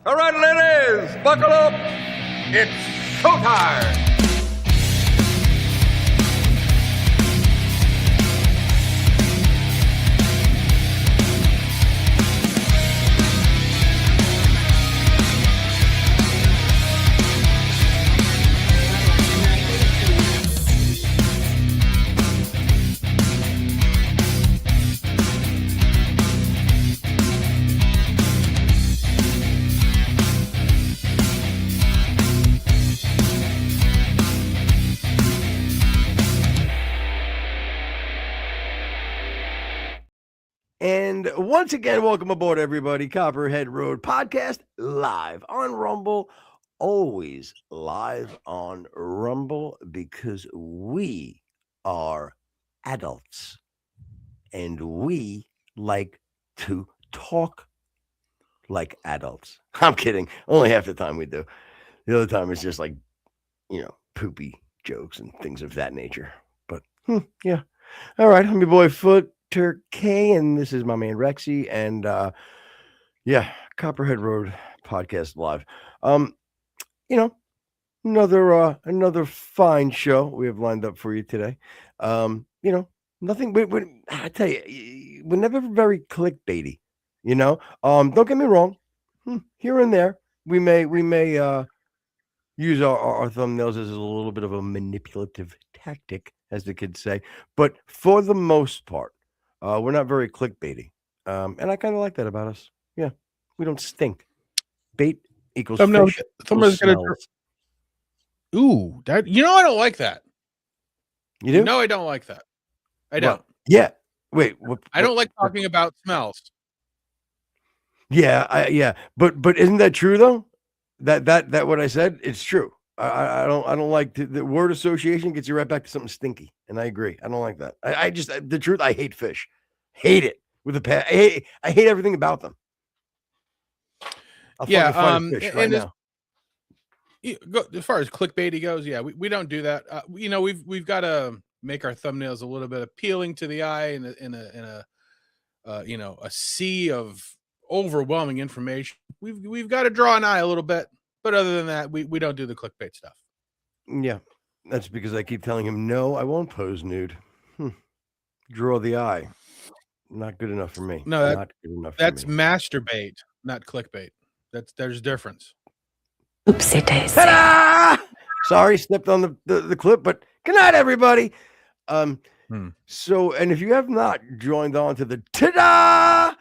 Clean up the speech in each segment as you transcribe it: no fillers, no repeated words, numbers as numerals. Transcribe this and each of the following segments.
All right, ladies, buckle up. It's showtime. And once again, welcome aboard, everybody. Copperhead Road Podcast live on Rumble. Always live on Rumble because we are adults and we like to talk like adults. I'm kidding. Only half the time we do. The other time it's just like, poopy jokes and things of that nature. But yeah. All right. I'm your boy Foot Turkey, and this is my man Rexy, and Copperhead Road Podcast live. Another fine show we have lined up for you today. Nothing. I tell you, we're never very clickbaity. Don't get me wrong. Here and there, we may use our thumbnails as a little bit of a manipulative tactic, as the kids say, but for the most part. We're not very clickbaity. And I kind of like that about us. Yeah. We don't stink. Bait equals fish. Thumbnail's gonna. Ooh, that I don't like that. You do? No, I don't like that. I don't. Yeah. Wait. I don't like talking about smells. Yeah. But isn't that true though? That what I said? It's true. I don't like the word association gets you right back to something stinky, and I agree. I don't like that. I just the truth. I hate fish, hate it with a past. I hate everything about them. I'll find fish right now. As far as clickbaity goes, we don't do that. We've got to make our thumbnails a little bit appealing to the eye in a sea of overwhelming information. We've got to draw an eye a little bit. But other than that, we don't do the clickbait stuff. Yeah, that's because I keep telling him, no, I won't pose nude. Draw the eye. Not good enough for me. No, not good enough that's for me. masturbate, not clickbait. There's a difference. Oopsie daisy. Ta-da! Sorry, stepped on the clip, but good night, everybody. So, and if you have not joined on to the ta-da,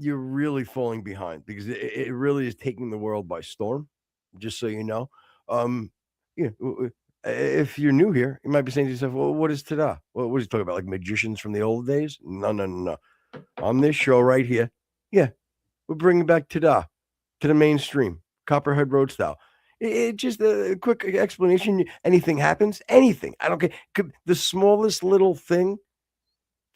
you're really falling behind because it really is taking the world by storm. Just so you know, if you're new here, you might be saying to yourself, "Well, what is ta-da? What is he talking about? Like magicians from the old days?" No. On this show right here, we're bringing back ta-da to the mainstream, Copperhead Road style. It just a quick explanation. Anything happens, anything. I don't care. The smallest little thing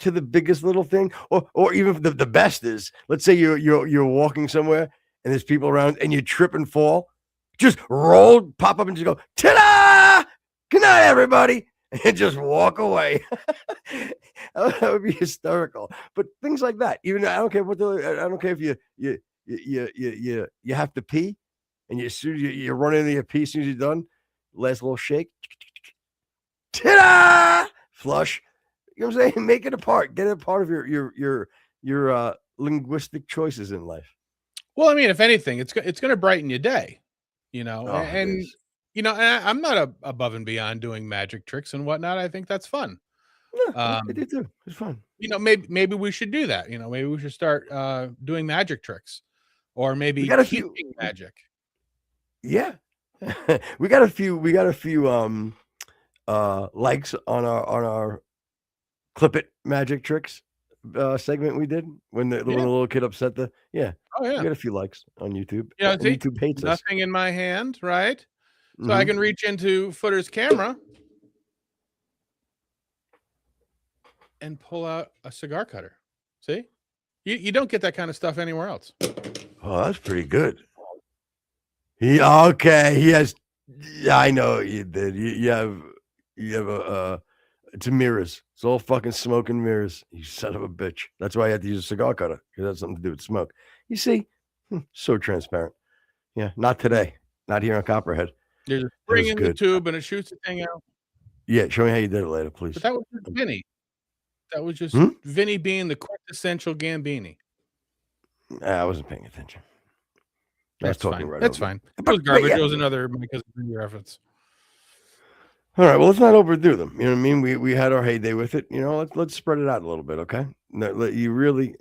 to the biggest little thing, or even the best is, let's say you're walking somewhere and there's people around and you trip and fall, just roll, pop up and just go, ta-da! Good night, everybody, and just walk away. That would be hysterical. But things like that, even I don't care I don't care if you have to pee and you run into your pee as soon as you're done, last little shake, ta-da! Flush. You know what I'm saying? Make it a part. Get it a part of your linguistic choices in life. Well, I mean, if anything, it's going to brighten your day, and I'm not above and beyond doing magic tricks and whatnot. I think that's fun. Yeah, I do too. It's fun. Maybe we should do that. Maybe we should start doing magic tricks, or maybe keeping magic. Yeah, we got a few likes on our Clip It magic tricks segment we did when the little kid upset the we got a few likes on YouTube. YouTube hates us. Nothing in my hand, right? So I can reach into Footer's camera and pull out a cigar cutter. See, you don't get that kind of stuff anywhere else. Oh, that's pretty good. He has. Yeah, I know you did. You have a. It's mirrors. It's all fucking smoke and mirrors. You son of a bitch. That's why I had to use a cigar cutter, because it has something to do with smoke. You see, so transparent. Yeah, not today. Not here on Copperhead. There's a It spring was in the good. tube and it shoots the thing out. Yeah, show me how you did it later, please. But that was just Vinny. That was just Hmm? Vinny being the quintessential Gambini. I wasn't paying attention. I was That's talking fine. right That's over fine. you. It was garbage. yeah. It was another My Cousin Vinny reference. All right, well, let's not overdo them. You know what I mean? We had our heyday with it. You know, let's spread it out a little bit, okay? You really,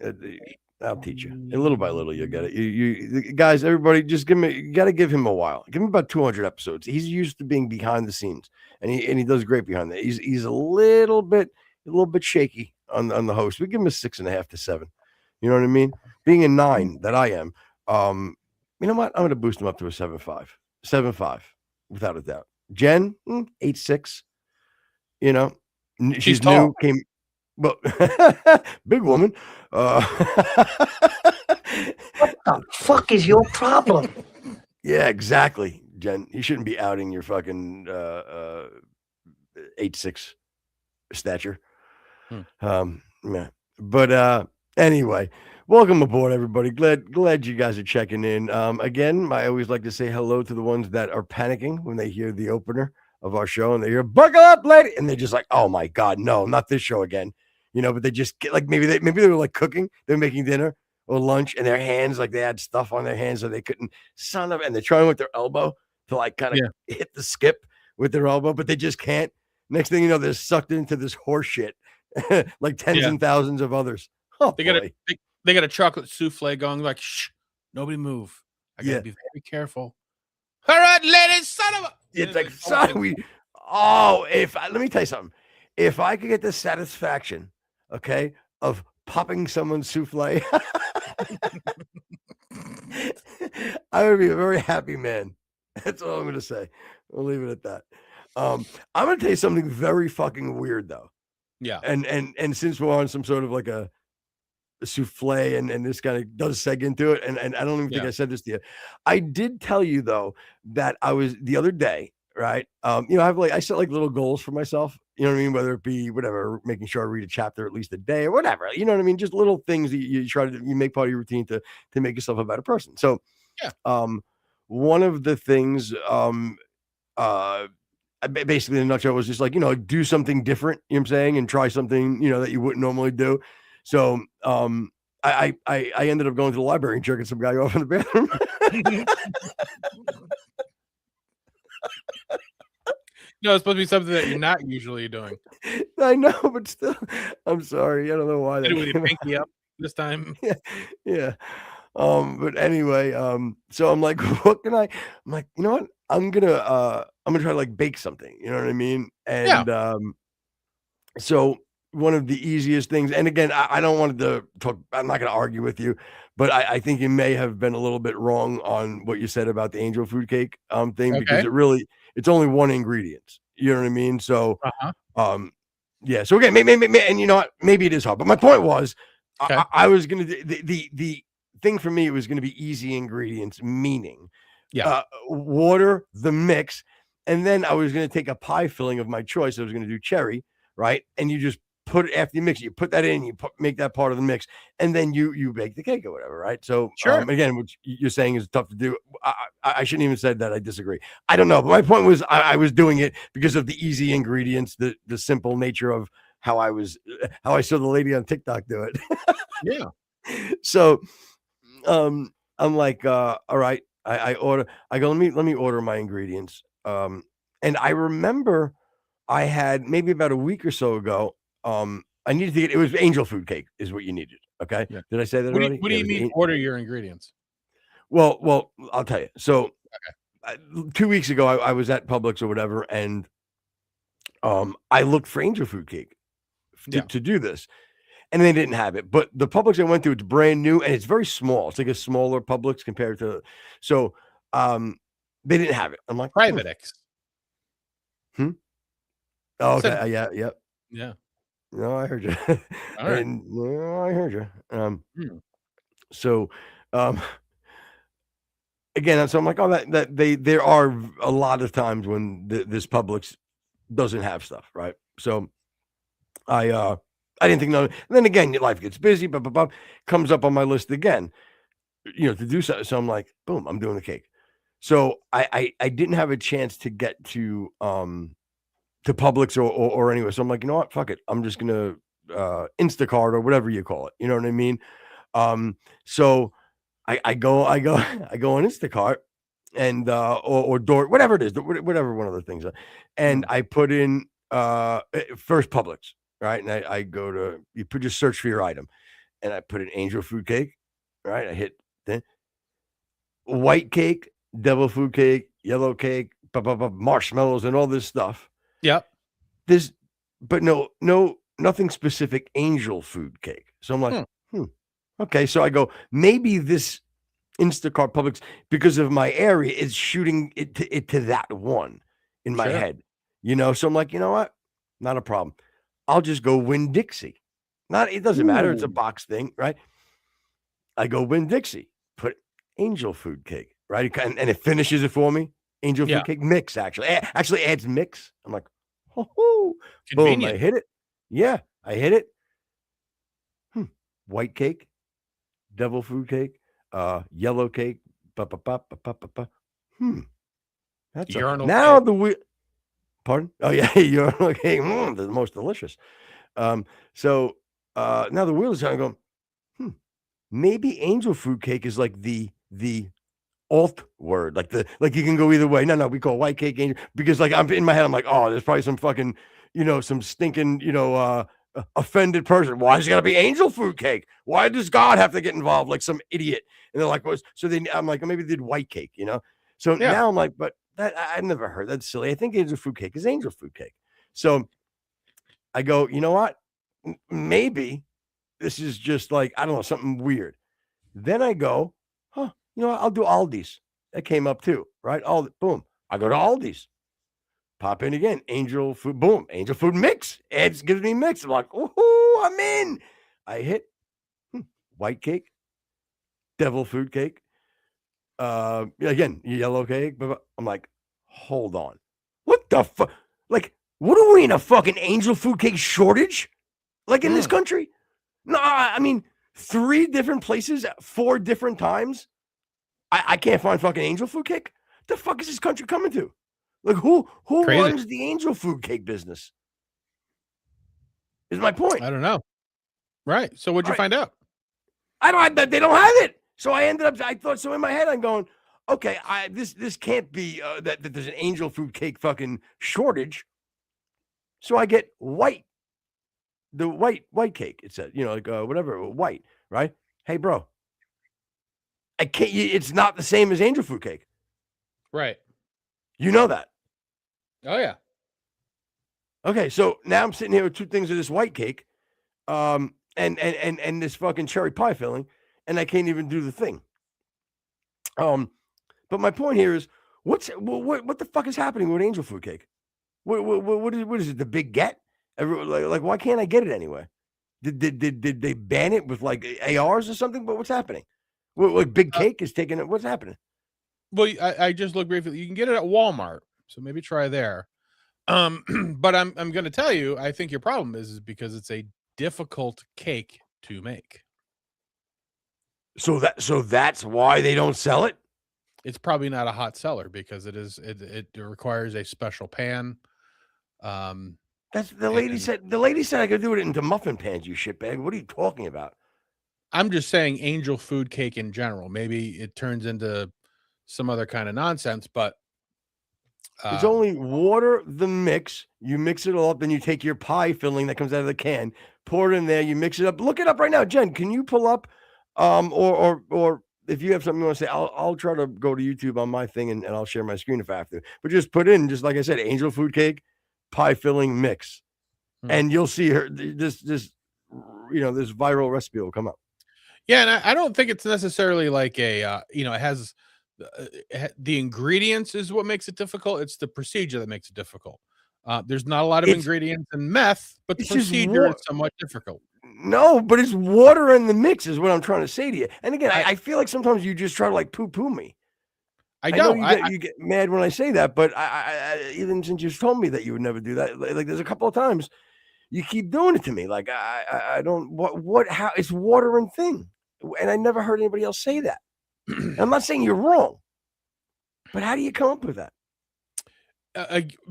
I'll teach you. And little by little, you'll get it. You guys, everybody, just you got to give him a while. Give him about 200 episodes. He's used to being behind the scenes, and he does great behind that. He's a little bit shaky on the host. We give him a 6.5 to 7. You know what I mean? Being a 9 that I am, you know what? I'm going to boost him up to a 7.5, 7.5, without a doubt. Jen, 8.6. You know, she's tall. new. Came, well, big woman. What the fuck is your problem? Yeah, exactly, Jen. You shouldn't be outing your fucking 8.6 stature. Yeah, but anyway. Welcome aboard, everybody. Glad you guys are checking in. Again, I always like to say hello to the ones that are panicking when they hear the opener of our show and they hear "Buckle up, lady," and they're just like, "Oh my god, no, not this show again." You know, but they just get like maybe they were like cooking, they're making dinner or lunch, and their hands like they had stuff on their hands so they couldn't. And they're trying with their elbow to like kind of hit the skip with their elbow, but they just can't. Next thing you know, they're sucked into this horse shit like tens and thousands of others. Oh, They got a chocolate souffle going like, shh, nobody move. I gotta be very careful. All right, ladies, son of a. It's like, let me tell you something. If I could get the satisfaction, okay, of popping someone's souffle, I would be a very happy man. That's all I'm going to say. We'll leave it at that. I'm going to tell you something very fucking weird, though. Yeah. And since we're on some sort of like a souffle and this kind of does seg into it, and I don't even think I said this to you. I did tell you though that I was the other day, right? You know, I set like little goals for myself, you know what I mean, whether it be whatever, making sure I read a chapter at least a day or whatever, you know what I mean, just little things that you try to make part of your routine to make yourself a better person. So one of the things basically in a nutshell was just like, you know, do something different, you know what I'm saying, and try something, you know, that you wouldn't normally do. So I ended up going to the library and jerking some guy off in the bathroom. No, it's supposed to be something that you're not usually doing. I know, but still, I'm sorry. I don't know why. Did it with your pinky up this time? Yeah. But anyway, so I'm like, what can I'm like, you know what? I'm gonna try to like bake something, you know what I mean? And so one of the easiest things, and again, I don't want to talk, I'm not going to argue with you, but I think you may have been a little bit wrong on what you said about the angel food cake thing, because it's only one ingredient, you know what I mean? So, yeah, so again, maybe, and you know what, maybe it is hard, but my point was, I was going to, the thing for me, it was going to be easy ingredients, meaning water, the mix, and then I was going to take a pie filling of my choice. I was going to do cherry, right? And you just put it after you mix it, you put that in, you make that part of the mix, and then you bake the cake or whatever, right? So again, what you're saying is tough to do. I shouldn't even said that. I disagree. I don't know, but my point was I was doing it because of the easy ingredients, the simple nature of how I saw the lady on TikTok do it. So I'm like, all right, I order. I go, let me order my ingredients. And I remember I had maybe about a week or so ago. I needed to get, it was angel food cake is what you needed. Okay. Yeah. Did I say that already? What do you mean order your ingredients? Well, I'll tell you. So 2 weeks ago, I was at Publix or whatever, and I looked for angel food cake to do this, and they didn't have it. But the Publix I went to, it's brand new and it's very small. It's like a smaller Publix compared to, so they didn't have it. I'm like, Private X. Oh, okay. Yeah. No, I heard you. All right. And I heard you. So, again, so I'm like, oh, that there are a lot of times when this Publix doesn't have stuff, right? So, I didn't think no. And then again, your life gets busy, comes up on my list again, you know, to do so. So I'm like, boom, I'm doing the cake. So I didn't have a chance to get to Publix or anywhere. So I'm like, you know what? Fuck it. I'm just gonna Instacart or whatever you call it. You know what I mean? So I go I go on Instacart and or Door, whatever it is, whatever one of the things. And I put in first Publix, right? And I go to just search for your item, and I put in angel food cake, right? I hit then white cake, devil food cake, yellow cake, marshmallows, and all this stuff. Yep. This, but nothing specific. Angel food cake. So I'm like, okay. So I go, maybe this Instacart Publix, because of my area, is shooting it to that one in my head, So I'm like, you know what? Not a problem. I'll just go Winn-Dixie. It doesn't matter. It's a box thing, right? I go Winn-Dixie, put angel food cake, right? And it finishes it for me. Angel food cake mix, actually adds mix. I'm like, boom, I hit it. Yeah, I hit it. White cake, devil food cake, yellow cake. That's urinal now cake. the wheel. Pardon? Oh yeah, urinal cake. The most delicious. So now the wheel is kind of going. Maybe angel food cake is like the alt word, like you can go either way. No, we call white cake angel, because like I'm in my head, I'm like, oh, there's probably some fucking, some stinking, offended person. Why is it gotta be angel food cake? Why does God have to get involved like some idiot? And they're like, so then I'm like, maybe they did white cake, So now I'm like, but that I never heard. That's silly. I think angel food cake is angel food cake. So I go, you know what? Maybe this is just like, I don't know, something weird. Then I go, I'll do Aldi's. That came up too, right? Boom. I go to Aldi's. Pop in again. Angel food, boom. Angel food mix. Gives me mix. I'm like, ooh, I'm in. I hit white cake, devil food cake. Again, yellow cake. I'm like, hold on. What the fuck? Like, what are we in a fucking angel food cake shortage? Like in this country? No, I mean, 3 different places, 4 different times. I can't find fucking angel food cake. The fuck is this country coming to? Like who Crazy. runs the angel food cake business? Is my point. I don't know. Right. So what'd you find out? They don't have it. So I thought, so in my head, I'm going, okay, this can't be that there's an angel food cake fucking shortage. So I get the white cake. It said, like whatever, white, right? Hey, bro, I can't. It's not the same as angel food cake. Right. You know that. Oh yeah. Okay, so now I'm sitting here with 2 things of this white cake, and this fucking cherry pie filling, and I can't even do the thing. But my point here is, what the fuck is happening with angel food cake? What is it? The big get? Like why can't I get it anyway? Did they ban it with like ARs or something? But what's happening? What big cake is taking it? What's happening? Well, I just looked briefly. You can get it at Walmart, so maybe try there. But I'm going to tell you, I think your problem is because it's a difficult cake to make. So that's why they don't sell it. It's probably not a hot seller because it requires a special pan. That's the lady said. The lady said I could do it into muffin pans. You shitbag. What are you talking about? I'm just saying angel food cake in general. Maybe it turns into some other kind of nonsense, but it's only water, the mix. You mix it all up, then you take your pie filling that comes out of the can, pour it in there. You mix it up. Look it up right now, Jen. Can you pull up, or if you have something you want to say, I'll try to go to YouTube on my thing and I'll share my screen if I have to. But just put in, just like I said, angel food cake, pie filling mix, and you'll see her. This viral recipe will come up. Yeah, and I don't think it's necessarily like a it has the ingredients is what makes it difficult. It's the procedure that makes it difficult. There's not a lot of ingredients in meth, but the procedure is somewhat difficult. No, but it's water in the mix is what I'm trying to say to you. And again, I feel like sometimes you just try to like poo-poo me. I know you get mad when I say that, but I even since you told me that you would never do that, like there's a couple of times you keep doing it to me. Like I don't how it's water and thing. And I never heard anybody else say that. I'm not saying you're wrong. But how do you come up with that?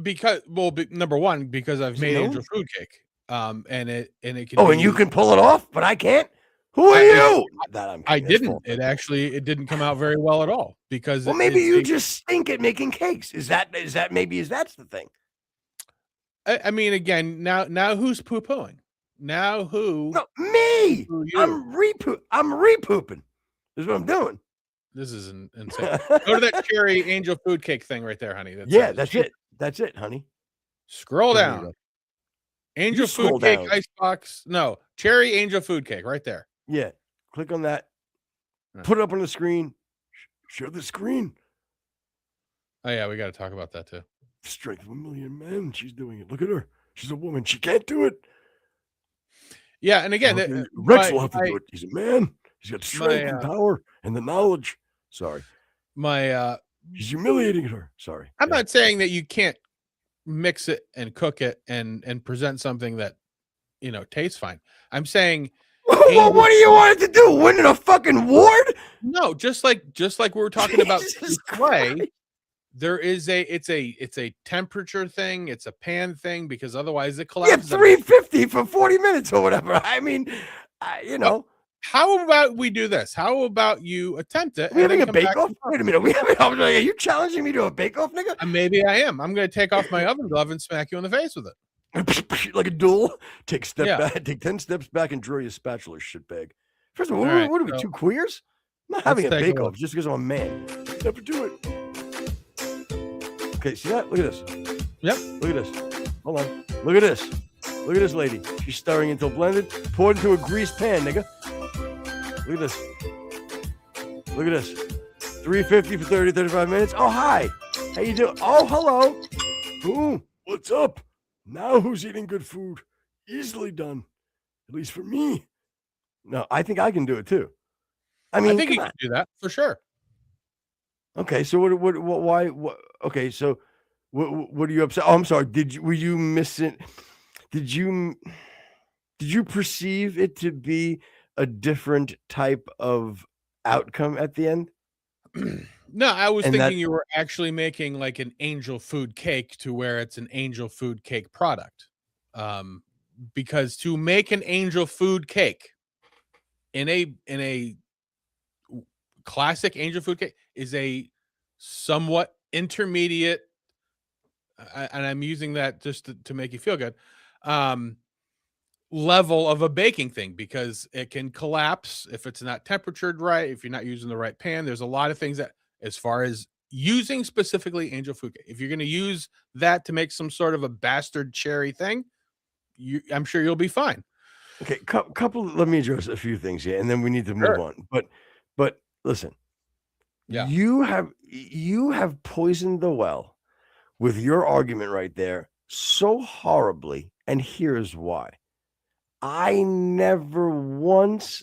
Because number one, because I've Is it made known? angel food cake. And it can Oh, be and you can pull it off, but I can't? Who are you? That I'm I kidding. That's didn't. false. It didn't come out very well at all because Well, maybe you just stink at making cakes. Is that maybe that's the thing? I mean, again, now who's poo-pooing? Now who? No, me. Who you? I'm repooping. This is what I'm doing. This is insane. Go to that cherry angel food cake thing right there, honey. That's it. That's it, honey. Scroll There you down. go. Angel You scroll food cake down. icebox. No, cherry angel food cake right there. Yeah. Click on that. Yeah. Put it up on the screen. Show the screen. Oh yeah, we got to talk about that too. Strength of a million men. She's doing it. Look at her. She's a woman. She can't do it. Yeah, and again, Rex will have to do it. He's a man. He's got the strength and power and the knowledge. Sorry. He's humiliating her. Sorry. I'm not saying that you can't mix it and cook it and present something that tastes fine. I'm saying well, what do you want it to do? Win in a fucking award? No, just like we were talking about Jesus clay. Christ. There is it's a temperature thing, it's a pan thing, because otherwise it collapses. Yeah, 350 for 40 minutes or whatever. I mean, How about we do this? How about you attempt it? We having a bake-off? Wait a minute. Are you challenging me to a bake-off, nigga? Maybe I am. I'm going to take off my oven glove and smack you in the face with it. Like a duel. Take 10 steps back and draw your spatula, shitbag. First of all, what are we, two queers? I'm not having a bake-off just because I'm a man. Never do it. Okay, see that? Look at this. Yep. Look at this. Hold on. Look at this. Look at this lady. She's stirring until blended. Poured into a greased pan, nigga. Look at this. Look at this. 350 for 30, 35 minutes. Oh, hi. How you doing? Oh, hello. Boom. What's up? Now who's eating good food? Easily done. At least for me. No, I think I can do it too. I mean, I think you can do that for sure. Okay, so why okay, so what are you upset? Oh, I'm sorry. Were you missing? Did you perceive it to be a different type of outcome at the end? No, I was thinking you were actually making like an angel food cake to where it's an angel food cake product. Because to make an angel food cake in a classic angel food cake is a somewhat intermediate, and I'm using that just to make you feel good, level of a baking thing, because it can collapse if it's not temperatured right, if you're not using the right pan. There's a lot of things that, as far as using specifically angel food cake, if you're going to use that to make some sort of a bastard cherry thing, I'm sure you'll be fine. Okay, let me address a few things here, and then we need to move on. But listen, you have poisoned the well with your argument right there so horribly, and here's why. I never once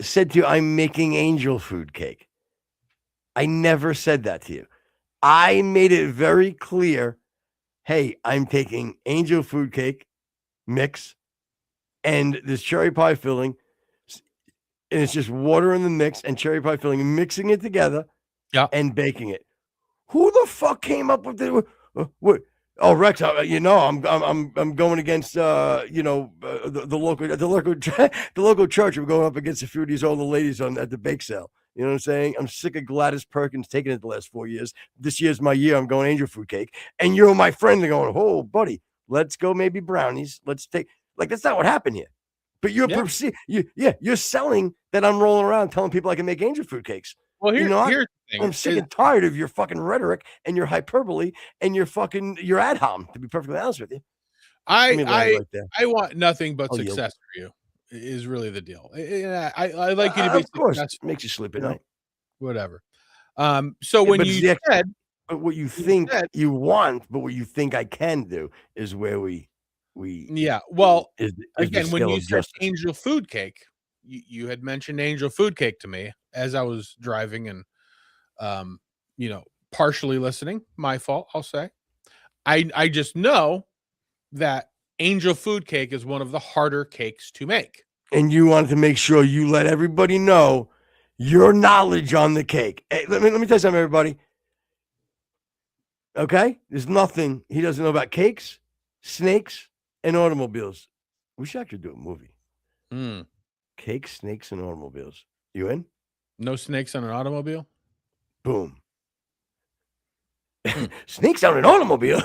said to you, I'm making angel food cake. I never said that to you. I made it very clear, hey, I'm taking angel food cake mix and this cherry pie filling, and it's just water in the mix and cherry pie filling, mixing it together and baking it. Who the fuck came up with it? What? Oh, Rex, I'm going against the local church. We're going up against a few of these older ladies at the bake sale. You know what I'm saying? I'm sick of Gladys Perkins taking it the last 4 years. This year's my year. I'm going angel food cake, and you're my friend. They're going, oh, buddy, let's go maybe brownies. Let's take that's not what happened here. But you're you're selling that I'm rolling around telling people I can make angel food cakes. Well, here's the thing. I'm sick and tired of your fucking rhetoric and your hyperbole and your ad hom, to be perfectly honest with you. I want nothing but success for you, is really the deal. I like you to be of course, successful. It makes you sleep at night. Whatever. So when you said, but what you think you want, but what you think I can do is where we well, is again, when you said angel food cake, you had mentioned angel food cake to me as I was driving and partially listening. My fault, I'll say. I just know that angel food cake is one of the harder cakes to make. And you wanted to make sure you let everybody know your knowledge on the cake. Hey, let me tell you something, everybody. Okay? There's nothing he doesn't know about cakes, snakes, and automobiles. We should actually do a movie. Cakes, snakes, and automobiles. You in? No snakes on an automobile? Boom. Snakes on an automobile.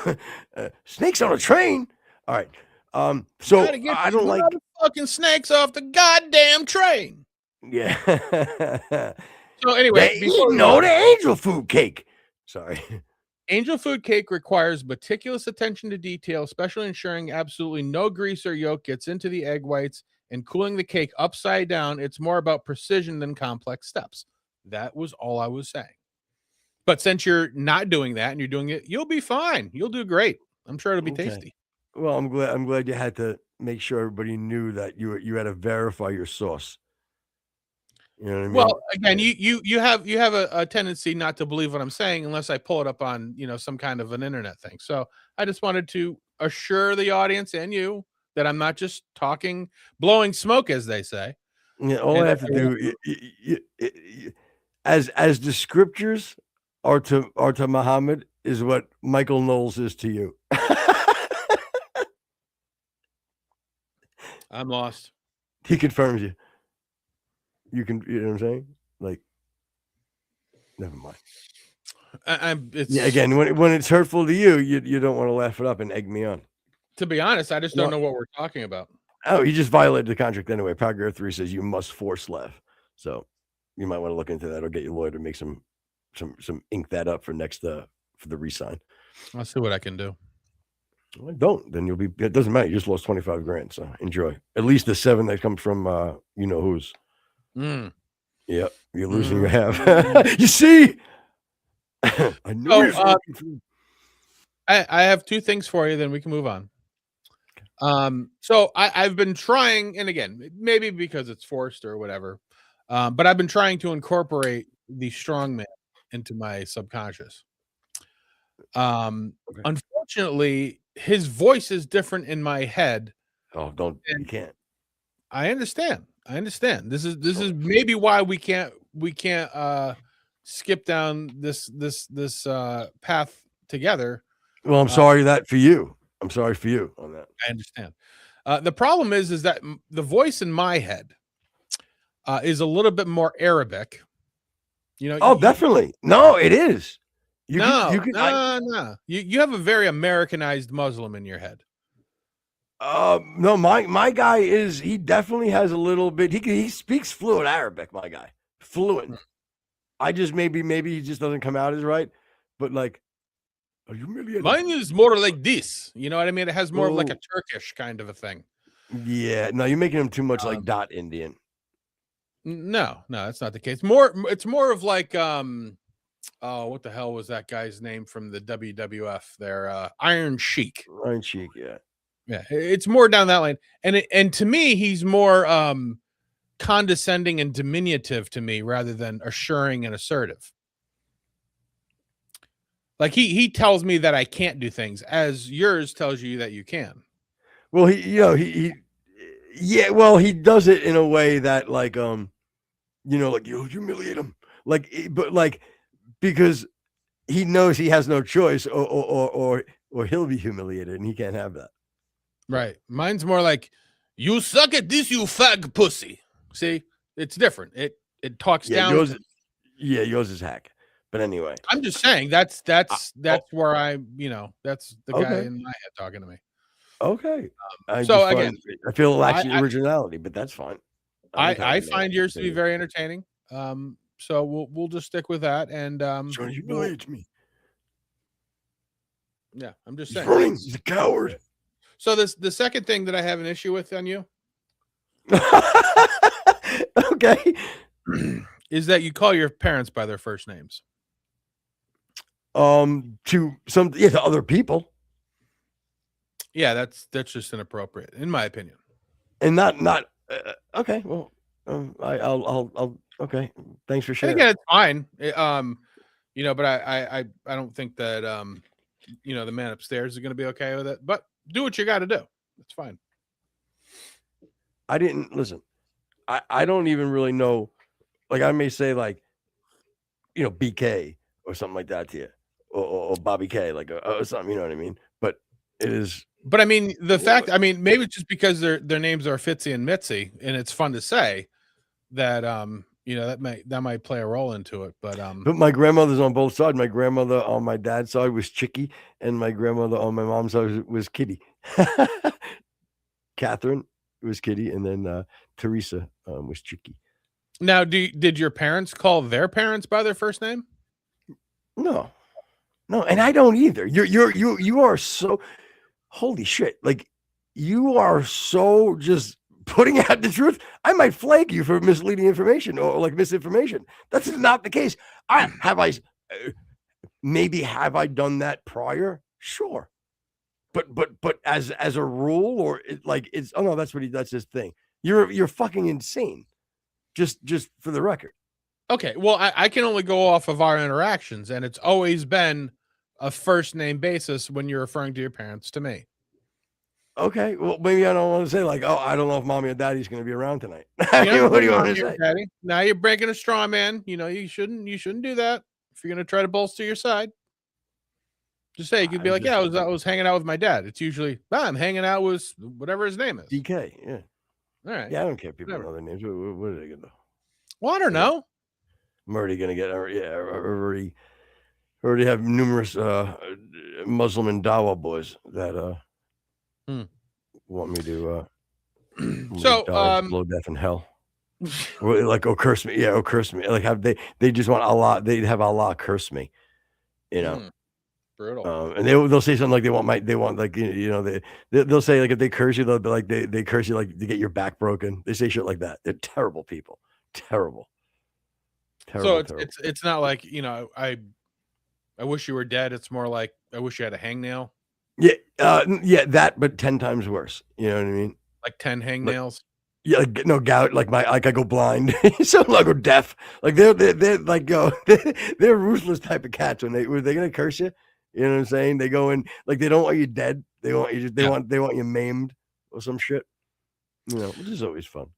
Snakes on a train. All right. So Gotta get I don't these like fucking snakes off the goddamn train. Yeah. So anyway, the angel food cake. Sorry. Angel food cake requires meticulous attention to detail, especially ensuring absolutely no grease or yolk gets into the egg whites and cooling the cake upside down. It's more about precision than complex steps. That was all I was saying. But since you're not doing that and you're doing it, you'll be fine. You'll do great. I'm sure it'll be tasty. Well, I'm glad you had to make sure everybody knew that you had to verify your sauce. You know what I mean? Well, again, you have a tendency not to believe what I'm saying unless I pull it up on some kind of an internet thing. So I just wanted to assure the audience and you that I'm not just blowing smoke, as they say. Yeah, all I have to do, as the scriptures are to Muhammad, is what Michael Knowles is to you. I'm lost. He confirms you. You know what I'm saying? Like, never mind. Again, when it's hurtful to you, you don't want to laugh it up and egg me on. To be honest, I just don't know what we're talking about. Oh, you just violated the contract anyway. Paragraph 3 says you must force laugh. So you might want to look into that or get your lawyer to make some ink that up for next for the re-sign. I'll see what I can do. Well, don't. Then it doesn't matter. You just lost 25 grand. So enjoy. At least the 7 that comes from you know who's. Yep, you're losing your half. You see? I knew I have 2 things for you, then we can move on. So I've been trying, and again, maybe because it's forced or whatever, but I've been trying to incorporate the strongman into my subconscious. Unfortunately, his voice is different in my head. Oh, you can't. I understand. This is maybe why we can't skip down this path together. Well, I'm sorry for you. I'm sorry for you on that. I understand. The problem is that the voice in my head is a little bit more Arabic. Definitely. No, it is. You have a very Americanized Muslim in your head. No, my guy he definitely has a little bit. He speaks fluent Arabic. My guy, fluent. I just maybe he just doesn't come out as right, but like, are you really? Mine is more like this. You know what I mean? It has more of like a Turkish kind of a thing. Yeah, no, you're making him too much like dot Indian. No, that's not the case. It's more of like what the hell was that guy's name from the WWF there? Iron Sheik. Iron Sheik, yeah. Yeah, it's more down that line. And to me, he's more condescending and diminutive to me rather than assuring and assertive. Like he tells me that I can't do things, as yours tells you that you can. Well, he does it in a way that like like you humiliate him, but because he knows he has no choice, or he'll be humiliated, and he can't have that. Right. Mine's more like, you suck at this, you fag pussy. See, it's different. It talks down. Yours is hack. But anyway, I'm just saying that's where that's the guy in my head talking to me. Okay. I feel it lacks originality, but that's fine. I find yours to be very entertaining. So we'll just stick with that. And trying to humiliate me. Yeah, I'm just saying. He's a coward. So the second thing that I have an issue with on you, okay, is that you call your parents by their first names. To other people. Yeah, that's just inappropriate, in my opinion. And not okay. Well, I'll okay. Thanks for sharing. Again, it's fine. But I don't think that the man upstairs is going to be okay with it. But do what you got to do. It's fine. I didn't listen. I don't even really know Like I may say like, BK or something like that to you, or Bobby K, like or something. You know what I mean? But it is. But I mean, maybe it's just because their names are Fitzy and Mitzi, and it's fun to say that that might play a role into it. But But my grandmother's on both sides. My grandmother on my dad's side was Chicky, and my grandmother on my mom's side was Kitty. Catherine was Kitty, and then Teresa was Chicky. now, did your parents call their parents by their first name? No, and I don't either. You are so holy shit. Like you are so just putting out the truth. I might flag you for misleading information or like misinformation. That's not the case. Maybe have I done that prior? Sure. But as a rule, or it's oh no, that's his thing. You're fucking insane. Just for the record. Okay, well, I can only go off of our interactions, and it's always been a first name basis when you're referring to your parents to me. Okay, well, maybe I don't want to say like, oh, I don't know if mommy or daddy's going to be around tonight. What do you want to say? Daddy. Now you're breaking a straw man. You shouldn't do that if you're going to try to bolster your side. Just say you could be like, I was hanging out with my dad. It's usually I'm hanging out with whatever his name is. DK, yeah. All right. Yeah, I don't care if people know their names. What are they going to do? Well, I don't know. I'm already going to get, already have numerous Muslim and Dawa boys that want me to blow death in hell. Or like, oh, curse me. Yeah, oh, curse me. Like, they just want Allah. They'd have Allah curse me, Brutal. And they'll say something like they want like they'll say like if they curse you, they'll be like they curse you like to get your back broken. They say shit like that. They're terrible people. Terrible. So it's not like I wish you were dead. It's more like I wish you had a hangnail. Yeah, that, but 10 times worse. You know what I mean? Like 10 hangnails. Yeah, like no gout. Like I go blind. So I go deaf. Like they're like they're ruthless type of cats when they're gonna curse you. You know what I'm saying? They go in like they don't want you dead. They want you. They want you maimed or some shit. Which is always fun.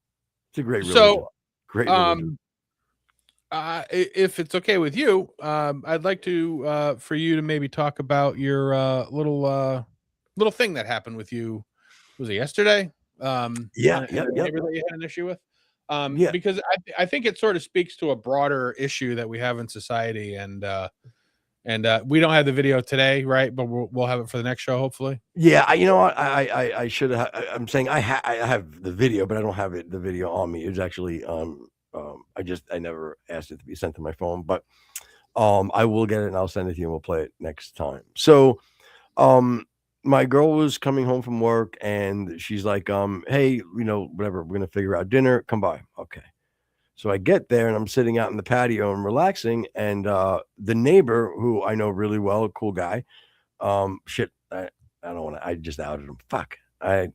It's a great religion. So great religion. If it's okay with you, I'd like to for you to maybe talk about your little thing that happened with you. Was it yesterday? Yeah. Neighbor that you had an issue with. Because I think it sort of speaks to a broader issue that we have in society, and we don't have the video today, right? But we'll have it for the next show, hopefully. Yeah, you know what? I should have. I'm saying I have the video, but I don't have the video on me. It was actually I never asked it to be sent to my phone, but I will get it and I'll send it to you and we'll play it next time. So my girl was coming home from work and she's like, hey, whatever, we're gonna figure out dinner. Come by. Okay. So I get there and I'm sitting out in the patio and relaxing, and the neighbor, who I know really well, a cool guy, I don't want to. I just outed him. Fuck. I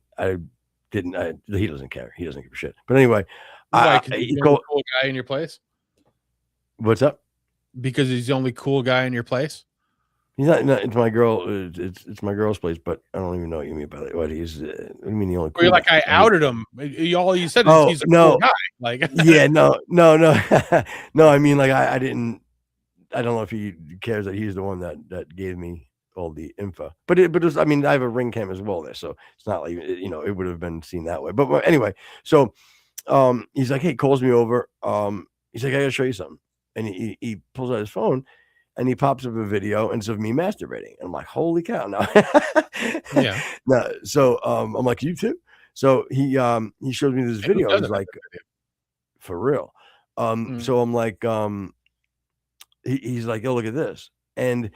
didn't. He doesn't care. He doesn't give a shit. But anyway, he's the only cool guy in your place. What's up? Because he's the only cool guy in your place. He's not. It's my girl. It's my girl's place. But I don't even know what you mean by that. What he's? What do you mean the only? Cool you're like guy? I outed him. All you said is he's a cool guy. Like yeah, no. No, I mean like I didn't. I don't know if he cares that he's the one that gave me all the info. But it was, I mean, I have a ring cam as well there, so it's not like it would have been seen that way. But anyway, so he's like, hey, calls me over. He's like, I gotta show you something, and he pulls out his phone. And he pops up a video and it's of me masturbating. And I'm like, holy cow. No. Yeah. No. So I'm like, you too? So he shows me this video. He's like, for real. So I'm like, he's like, oh, look at this. And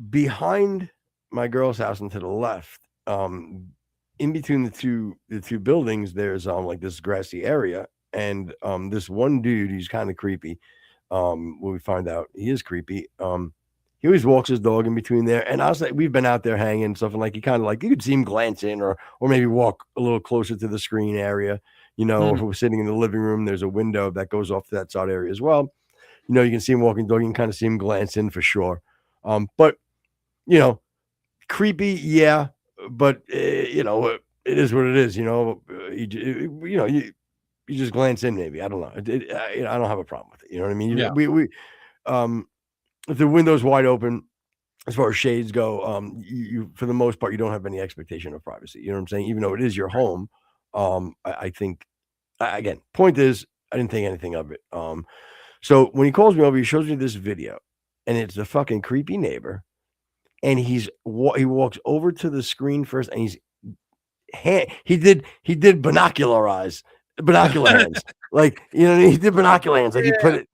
behind my girl's house and to the left, in between the two buildings, there's like this grassy area. And this one dude, he's kind of creepy. When we find out he is creepy, he always walks his dog in between there. And I was like, we've been out there hanging and stuff, and like, he kind of like, you could see him glance in or maybe walk a little closer to the screen area. If we're sitting in the living room, there's a window that goes off to that side area as well. You can see him walking dog, you can kind of see him glance in for sure. But creepy, yeah, but it is what it is. you just glance in, maybe. I don't know. I don't have a problem with it. You know what I mean? Yeah. If the window's wide open, as far as shades go, you for the most part, you don't have any expectation of privacy. You know what I'm saying? Even though it is your home, I think again, point is, I didn't think anything of it. So when he calls me over, he shows me this video, and it's the fucking creepy neighbor, and he walks over to the screen first, and he did binocular hands, like he did binocular hands, like he put it,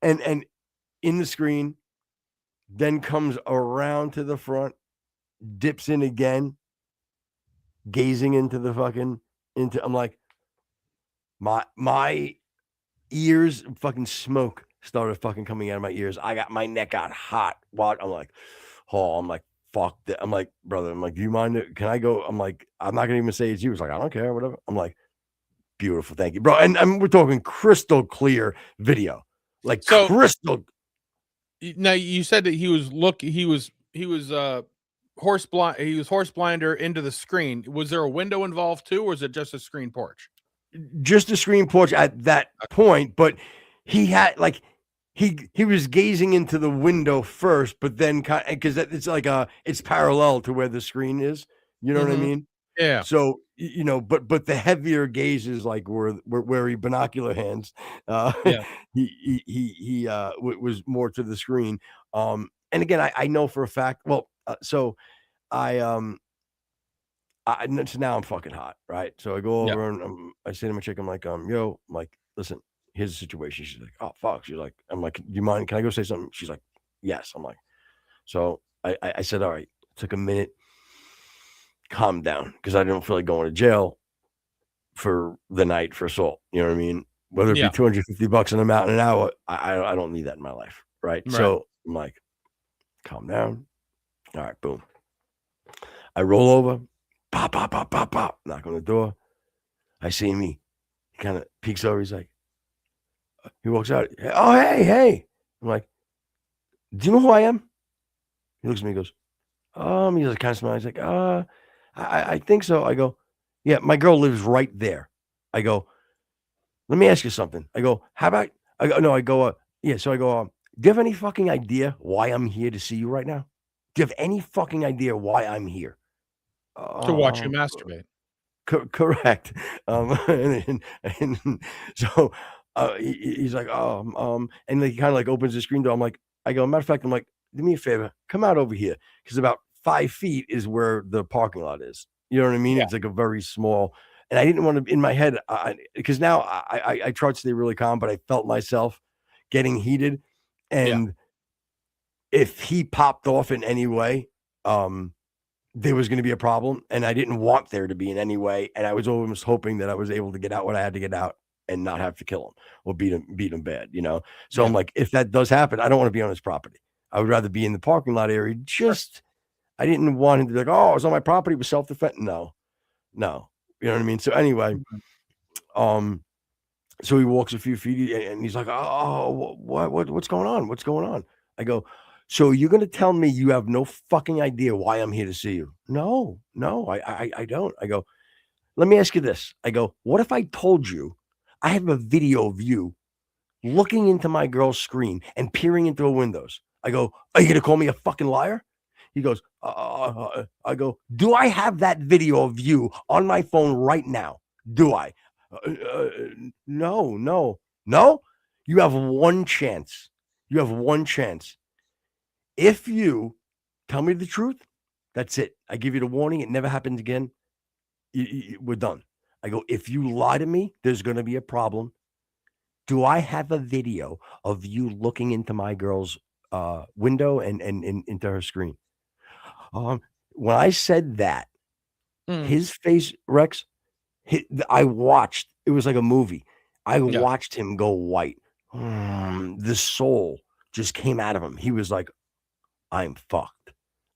and in the screen, then comes around to the front, dips in again, gazing into the fucking I'm like, my ears, fucking smoke started fucking coming out of my ears. My neck got hot. I'm like, fuck that. I'm like, brother, do you mind? Can I go? I'm like, I'm not gonna even say it's you. It's like, I don't care, whatever. I'm like, beautiful, thank you, bro. And we're talking crystal clear video, like crystal. Now you said that he was horse blinder into the screen. Was there a window involved too, or is it just a screen porch? Just a screen porch at that point, but he had like he was gazing into the window first, but then because it's like it's parallel to where the screen is. You know what I mean? Yeah. So but the heavier gazes like where he binocular hands. Yeah. he was more to the screen. And again, I know for a fact. Well, so so now I'm fucking hot, right? So I go over and I say to my chick, I'm like, yo, I'm like, listen, here's the situation. She's like, oh fuck. She's like, I'm like, do you mind? Can I go say something? She's like, yes. I'm like, so I said, all right. Took a minute, calm down, because I didn't feel like going to jail for the night for assault. You know what I mean? Whether it be $250 and I'm out in an hour, I don't need that in my life, right? So I'm like, calm down. All right, boom. I roll over. Pop, pop, pop, pop, pop. Knock on the door. I see me. He kind of peeks over. He's like, he walks out. Oh, hey. I'm like, do you know who I am? He looks at me and goes, he just kind of smiles. He's like, I think so. I go, yeah, my girl lives right there. I go, let me ask you something. I go, how about, yeah. So I go, do you have any fucking idea why I'm here to see you right now? Do you have any fucking idea why I'm here? To watch you masturbate. Correct. And so he's like, and he kind of like opens the screen door. I'm like, matter of fact, I'm like, do me a favor, come out over here, because about 5 feet is where the parking lot is. You know what I mean? Yeah. It's like a very small, and I didn't want to in my head, because now I tried to stay really calm, but I felt myself getting heated, and if he popped off in any way, there was going to be a problem, and I didn't want there to be in any way. And I was almost hoping that I was able to get out what I had to get out and not have to kill him or beat him bad, So I'm like, if that does happen, I don't want to be on his property. I would rather be in the parking lot area. I didn't want him to be like, oh, it was on my property with self-defense. No, you know what I mean? So anyway, so he walks a few feet and he's like, oh, what's going on? What's going on? I go, so you're going to tell me you have no fucking idea why I'm here to see you? No, I don't. I go, let me ask you this. I go, what if I told you I have a video of you looking into my girl's screen and peering into her windows? I go, are you going to call me a fucking liar? He goes, I go, do I have that video of you on my phone right now? Do I? No. You have one chance. If you tell me the truth, that's it. I give you the warning. It never happens again. We're done. I go, if you lie to me, there's going to be a problem. Do I have a video of you looking into my girl's window and into her screen? When I said that, his face, Rex, I watched. It was like a movie. I watched him go white. The soul just came out of him. He was like, I'm fucked.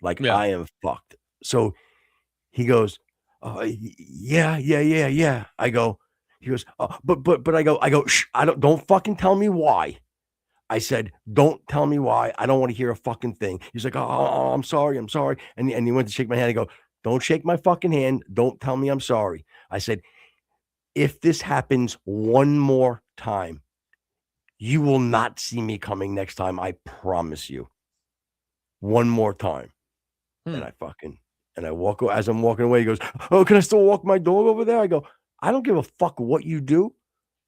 I am fucked. So he goes, yeah. I go, he goes, but I go, shh, don't fucking tell me why. I said, don't tell me why. I don't want to hear a fucking thing. He's like, oh, I'm sorry. And he went to shake my hand. I go, don't shake my fucking hand. Don't tell me I'm sorry. I said, if this happens one more time, you will not see me coming next time. I promise you. One more time. And I walk, as I'm walking away, he goes, "Oh, can I still walk my dog over there?" I go, "I don't give a fuck what you do."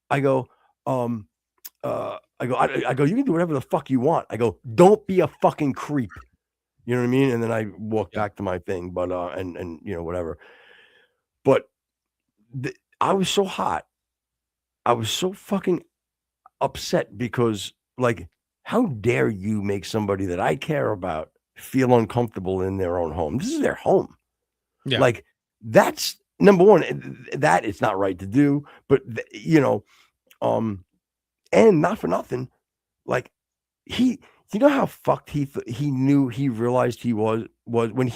I go, I go, "You can do whatever the fuck you want." I go, "Don't be a fucking creep." You know what I mean? And then I walk back to my thing, but, and, you know, whatever. But I was so hot. I was so fucking upset because, like, how dare you make somebody that I care about feel uncomfortable in their own home? This is their home. Yeah. Like, that's number one. That it's not right to do, but you know, and not for nothing, like you know how fucked he realized he was when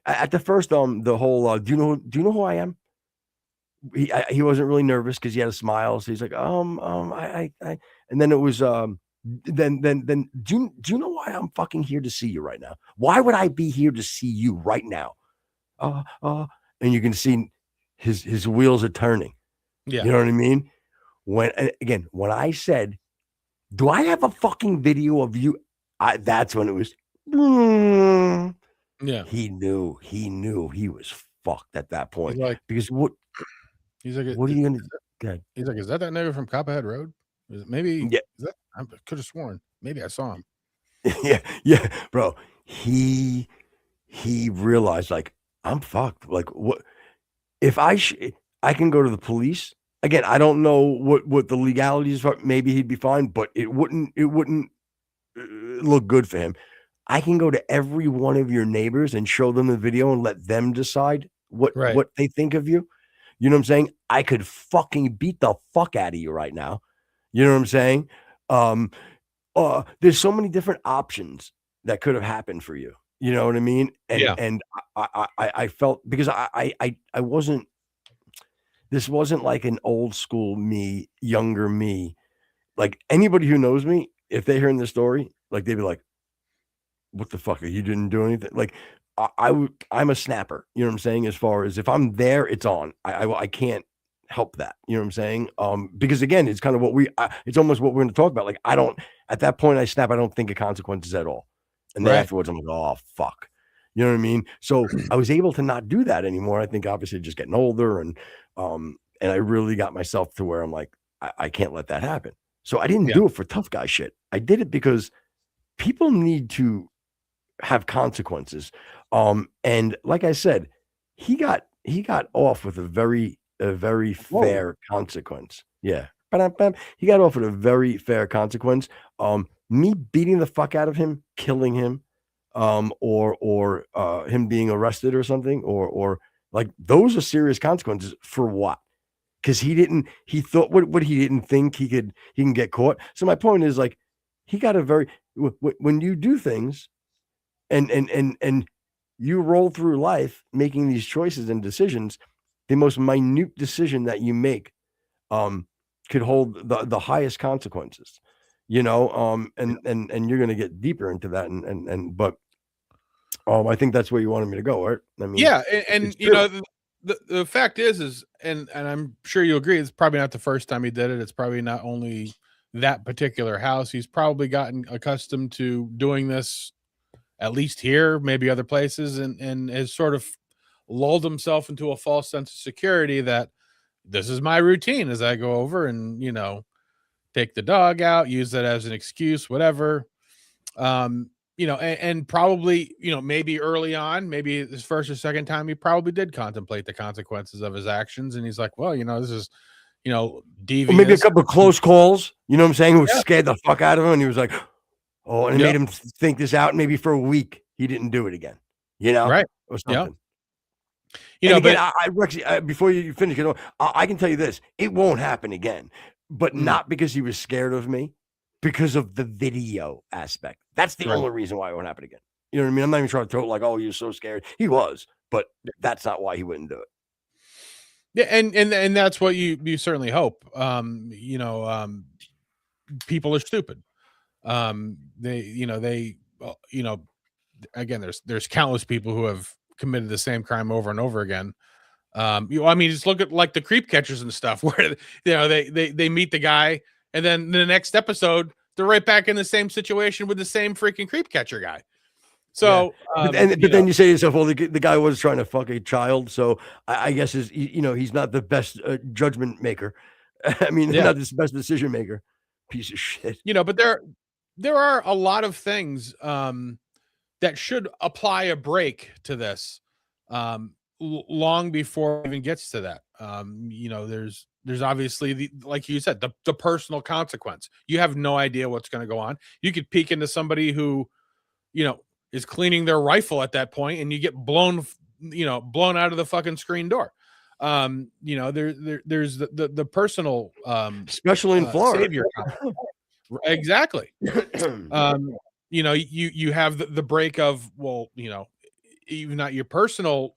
at the first the whole do you know who I am? He wasn't really nervous because he had a smile, so he's like I and then it was then do you know why I'm fucking here to see you right now? Why would I be here to see you right now? And you can see his wheels are turning. Yeah. You know what I mean? When I said, "Do I have a fucking video of you?" That's when it was. Yeah. He knew he was fucked at that point. He's like, because what? He's like, What are you gonna do? He's like, "Is that nigga from Copperhead Road? Maybe? Yeah. Is that? I could have sworn. Maybe I saw him." yeah, bro. He realized, like, I'm fucked. Like, what if I can go to the police again? I don't know what the legalities are. Maybe he'd be fine, but it wouldn't look good for him. I can go to every one of your neighbors and show them the video and let them decide what they think of you. You know what I'm saying? I could fucking beat the fuck out of you right now. You know what I'm saying? There's so many different options that could have happened for you. You know what I mean? And I felt, because I wasn't, this wasn't like an old school me, younger me. Like, anybody who knows me, if they hear in this story, like, they'd be like, "What the fuck? You didn't do anything?" Like, I'm a snapper. You know what I'm saying? As far as if I'm there, it's on. I can't help that. You know what I'm saying? Because again, it's kind of what it's almost what we're going to talk about. Like, I don't, at that point I snap. I don't think of consequences at all. And then afterwards I'm like, "Oh, fuck." You know what I mean? So I was able to not do that anymore. I think obviously just getting older and I really got myself to where I'm like, I can't let that happen. So I didn't do it for tough guy shit. I did it because people need to have consequences. And like I said, he got off with a very fair consequence. Yeah. He got off with a very fair consequence. Me beating the fuck out of him, killing him, or him being arrested or something, or like, those are serious consequences for what? Because he thought what he didn't think he can get caught. So my point is, like, he got a very, when you do things and you roll through life making these choices and decisions, the most minute decision that you make could hold the highest consequences, you know, and you're going to get deeper into that. But I think that's where you wanted me to go, right? I mean, yeah. And you know, the fact is, and I'm sure you agree, it's probably not the first time he did it. It's probably not only that particular house. He's probably gotten accustomed to doing this, at least here, maybe other places, and has sort of lulled himself into a false sense of security that this is my routine as I go over and, you know, take the dog out, use that as an excuse, whatever. You know, and probably, you know, maybe early on, maybe his first or second time, he probably did contemplate the consequences of his actions. And he's like, well, you know, this is, you know, devious. Maybe a couple of close calls, you know what I'm saying? Who scared the fuck out of him. And he was like, oh, and it made him think this out. Maybe for a week, he didn't do it again, you know? Right. Or something. You know, again, but Rexy, before you finish, you know, I can tell you this: it won't happen again, but not because he was scared of me, because of the video aspect. That's the only reason why it won't happen again. You know what I mean? I'm not even trying to throw it like, "Oh, you're so scared." He was, but that's not why he wouldn't do it. Yeah, and that's what you certainly hope. You know, people are stupid. They, you know, again, there's countless people who have committed the same crime over and over again. I mean, just look at like the creep catchers and stuff where, they meet the guy and then the next episode, they're right back in the same situation with the same freaking creep catcher guy. So, but then you say to yourself, well, the guy was trying to fuck a child, so I guess he's not the best judgment maker. I mean, not the best decision maker. Piece of shit. But there are a lot of things that should apply a break to this long before it even gets to that. There's obviously like you said, the personal consequence. You have no idea what's going to go on. You could peek into somebody who, is cleaning their rifle at that point, and you get blown out of the fucking screen door. There's the personal, especially in Florida. Savior. Exactly. You have the break of, well, even not your personal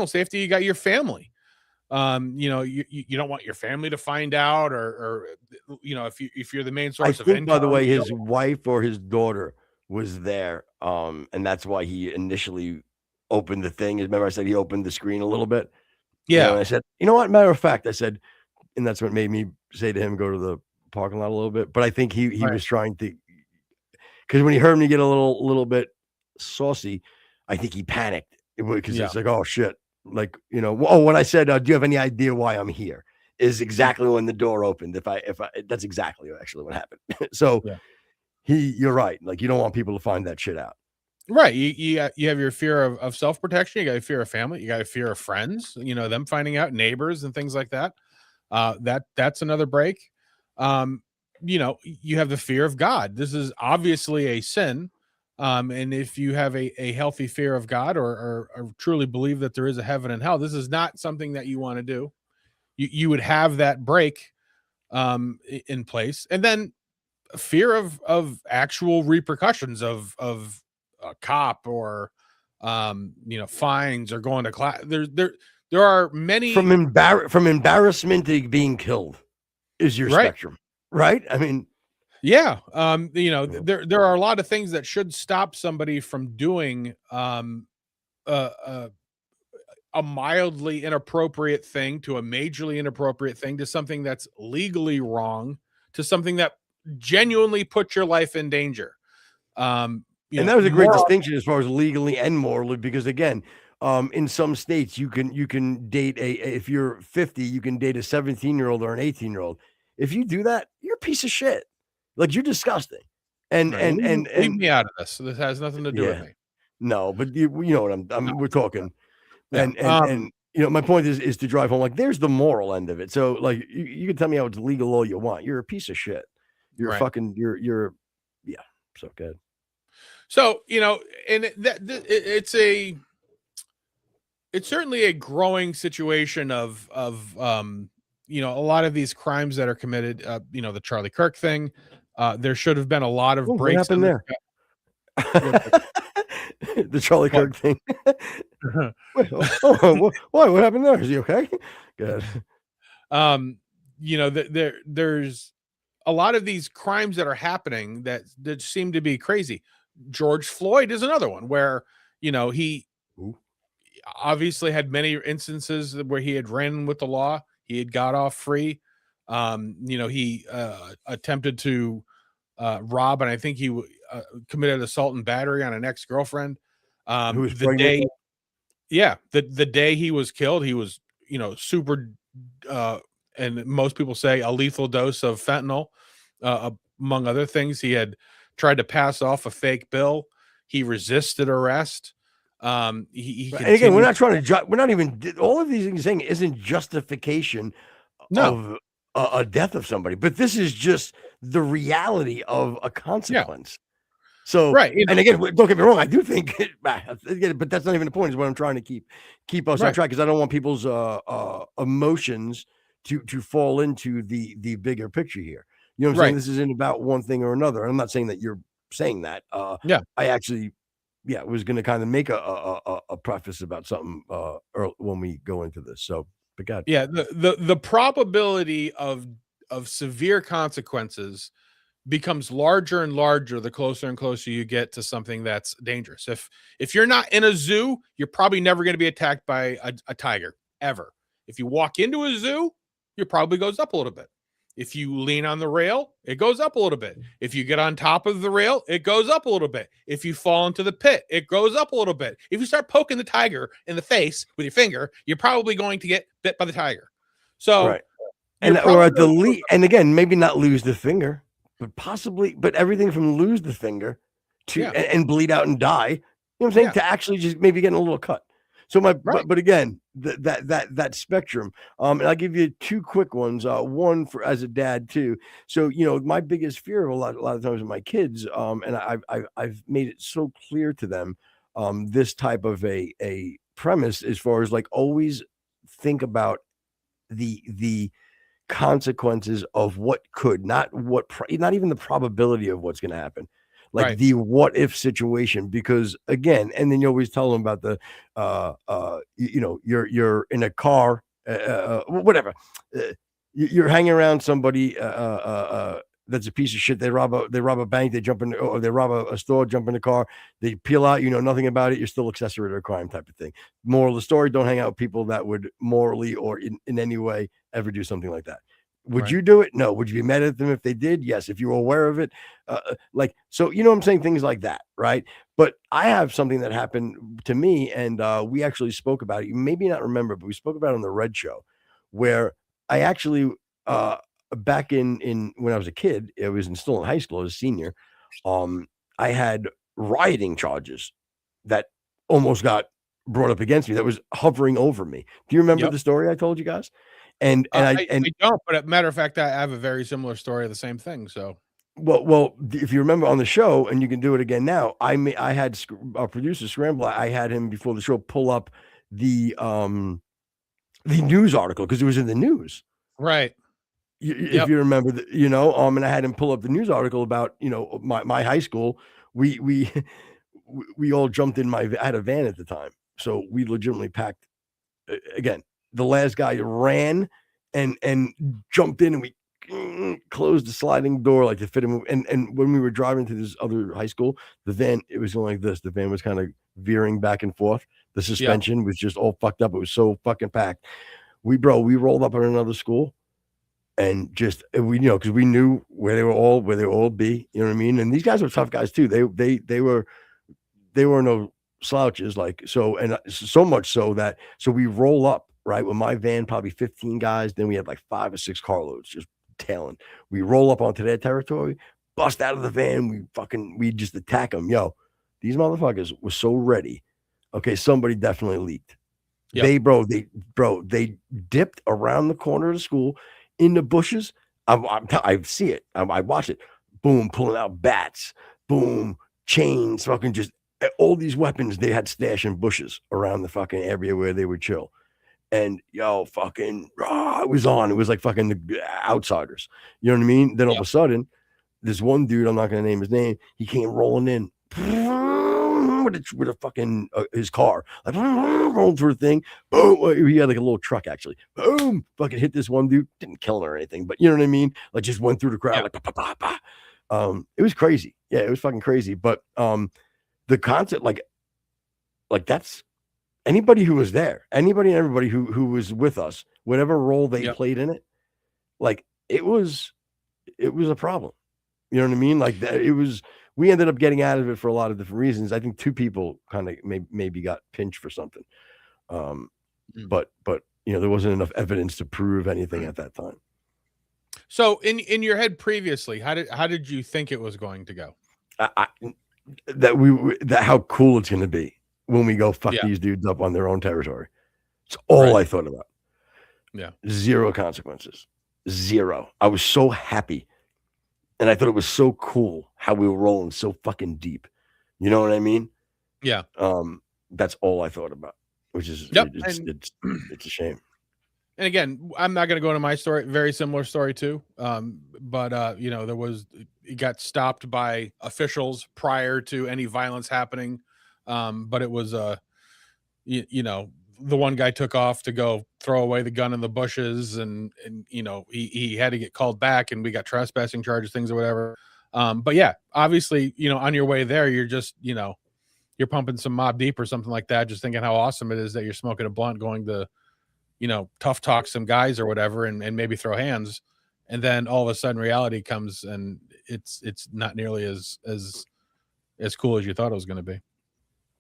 safety, you got your family. You don't want your family to find out, or if you're the main source of income. By the way, his wife or his daughter was there, and that's why he initially opened the thing. Remember, I said he opened the screen a little bit. Yeah, and I said, you know what? Matter of fact, I said, and that's what made me say to him, go to the parking lot a little bit. But I think he was trying to, because when he heard me get a little bit saucy, I think he panicked because it's like, oh shit, like when I said, do you have any idea why I'm here? Is exactly when the door opened. If I that's exactly actually what happened. So you're right. Like, you don't want people to find that shit out. Right. You have your fear of self-protection. You got a fear of family. You got a fear of friends, them finding out, neighbors and things like that. That's another break. You have the fear of God. This is obviously a sin. And if you have a healthy fear of God or truly believe that there is a heaven and hell, this is not something that you want to do. You would have that break in place. And then fear of actual repercussions of a cop or fines or going to class. There are many from embarrassment to being killed is your spectrum, right? I mean, there are a lot of things that should stop somebody from doing a mildly inappropriate thing to a majorly inappropriate thing to something that's legally wrong to something that genuinely puts your life in danger. And that was a great distinction as far as legally and morally, because again, in some states you can date if you're 50, you can date a 17-year-old or an 18-year-old. If you do that, you're a piece of shit. Like, you're disgusting. And leave me out of this. This has nothing to do with me. No, but you know what we're talking. Yeah. And my point is to drive home. Like, there's the moral end of it. So like, you can tell me how it's legal all you want. You're a piece of shit. You're fucking. You're. Yeah. So good. So and it's certainly a growing situation of a lot of these crimes that are committed. The Charlie Kirk thing. There should have been a lot of breaks. What happened there? The Charlie Kirk thing. What happened there? Is he okay? Good. There's a lot of these crimes that are happening that seem to be crazy. George Floyd is another one where, he obviously had many instances where he had ran with the law. He had got off free. He attempted to rob, and I think he committed assault and battery on an ex-girlfriend. Who was the day, the day he was killed, he was, super, and most people say a lethal dose of fentanyl, among other things. He had tried to pass off a fake bill. He resisted arrest. He and again, we're not trying to we're not even, all of these things saying isn't justification of a death of somebody, but this is just the reality of a consequence. So, and again, don't get me wrong, I do think, but that's not even the point. Is what I'm trying to keep us on track, because I don't want people's emotions to fall into the bigger picture here. You know what I'm saying? This isn't about one thing or another. And I'm not saying that you're saying that. I actually, was going to kind of make a preface about something when we go into this. So, but God, the probability of severe consequences becomes larger and larger the closer and closer you get to something that's dangerous. If you're not in a zoo, you're probably never going to be attacked by a tiger ever. If you walk into a zoo, your probably goes up a little bit. If you lean on the rail, it goes up a little bit. If you get on top of the rail, it goes up a little bit. If you fall into the pit, it goes up a little bit. If you start poking the tiger in the face with your finger, you're probably going to get bit by the tiger. So, right. And or at the least, and again, maybe not lose the finger, but possibly, but everything from lose the finger to and bleed out and die. You know what I'm saying? To actually just maybe getting a little cut. So but again, that spectrum. And I'll give you two quick ones. One for as a dad too. So my biggest fear of a lot of times with my kids, and I've made it so clear to them, this type of a premise as far as like always think about the consequences of what could, not even the probability of what's going to happen. Like the what if situation, because again, and then you always tell them about the, you're in a car, whatever, you're hanging around somebody that's a piece of shit. They rob a bank, they jump in, or they rob a store, jump in the car, they peel out, nothing about it. You're still accessory to a crime type of thing. Moral of the story: don't hang out with people that would morally or in any way ever do something like that. Would you do it? No. Would you be mad at them if they did? Yes. If you were aware of it, so what I'm saying, things like that, right? But I have something that happened to me, and we actually spoke about it. You maybe not remember, but we spoke about it on the Red Show, where I actually back in when I was a kid, it was still in high school as a senior. I had rioting charges that almost got brought up against me. That was hovering over me. Do you remember the story I told you guys? And I don't, but as a matter of fact, I have a very similar story of the same thing. So, well, if you remember on the show, and you can do it again now, I had our producer Scramble. I had him before the show pull up the news article because it was in the news, right? If you remember, and I had him pull up the news article about my high school. We all jumped in I had a van at the time, so we legitimately packed again. The last guy ran and jumped in, and we closed the sliding door like to fit him. And when we were driving to this other high school, the van, it was going like this. The van was kind of veering back and forth. The suspension was just all fucked up. It was so fucking packed. We rolled up at another school, and just because we knew where they would all be. You know what I mean? And these guys were tough guys too. They were no slouches. Like so, and so much so that we roll up. Right, with my van, probably 15 guys. Then we had like 5 or 6 carloads just tailing. We roll up onto their territory, bust out of the van. We just attack them. Yo, these motherfuckers were so ready. Okay, somebody definitely leaked. Yep. They dipped around the corner of the school in the bushes. I see it. I watch it. Boom, pulling out bats. Boom, chains. Fucking just all these weapons they had stashed in bushes around the fucking area where they would chill. And fucking it was on. It was like fucking the Outsiders. You know what I mean? Then all of a sudden, this one dude, I'm not going to name his name, he came rolling in with a fucking his car, like rolling through the thing. Boom! He had like a little truck actually. Boom! Fucking hit this one dude. Didn't kill him or anything, but you know what I mean? Like just went through the crowd like. Bah, bah, bah, bah. It was crazy. Yeah, it was fucking crazy. But the concept, like that's. Anybody who was there, anybody and everybody who was with us, whatever role they played in it, like it was a problem. You know what I mean? Like that, we ended up getting out of it for a lot of different reasons. I think 2 people kind of maybe got pinched for something. But there wasn't enough evidence to prove anything at that time. So in your head previously, how did you think it was going to go? That how cool it's going to be when we go fuck these dudes up on their own territory. It's all I thought about. Yeah. 0 consequences. 0. I was so happy. And I thought it was so cool how we were rolling so fucking deep. You know what I mean? Yeah. That's all I thought about, which is it's a shame. And again, I'm not going to go into my story. Very similar story too. But it got stopped by officials prior to any violence happening. But it was, the one guy took off to go throw away the gun in the bushes and he had to get called back and we got trespassing charges, things or whatever. But yeah, obviously, on your way there, you're just, you're pumping some Mob Deep or something like that, just thinking how awesome it is that you're smoking a blunt going to, tough talk some guys or whatever, and maybe throw hands, and then all of a sudden reality comes, and it's not nearly as cool as you thought it was going to be.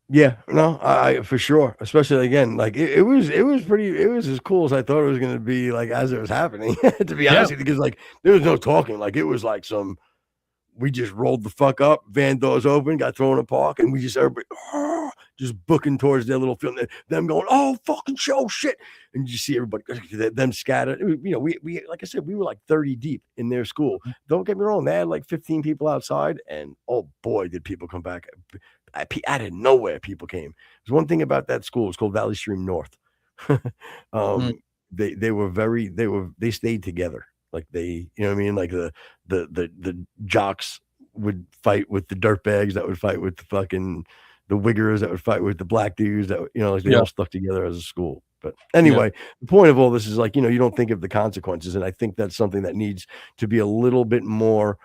Yeah, no, I for sure. Especially again, like it was as cool as I thought it was gonna be, like as it was happening, to be honest with you, because like there was no talking. Like it was like we just rolled the fuck up, van doors open, got thrown in a park, and we just everybody just booking towards their little film. Them going, oh fucking show shit, and you see everybody them scattered. We like I said, we were like 30 deep in their school. Don't get me wrong, they had like 15 people outside, and oh boy, did people come back. Out of nowhere, people came. There's one thing about that school. It's called Valley Stream North. They stayed together. Like you know what I mean? Like the jocks would fight with the dirtbags that would fight with the wiggers that would fight with the black dudes that, like they all stuck together as a school. But anyway, the point of all this is like, you don't think of the consequences. And I think that's something that needs to be a little bit more,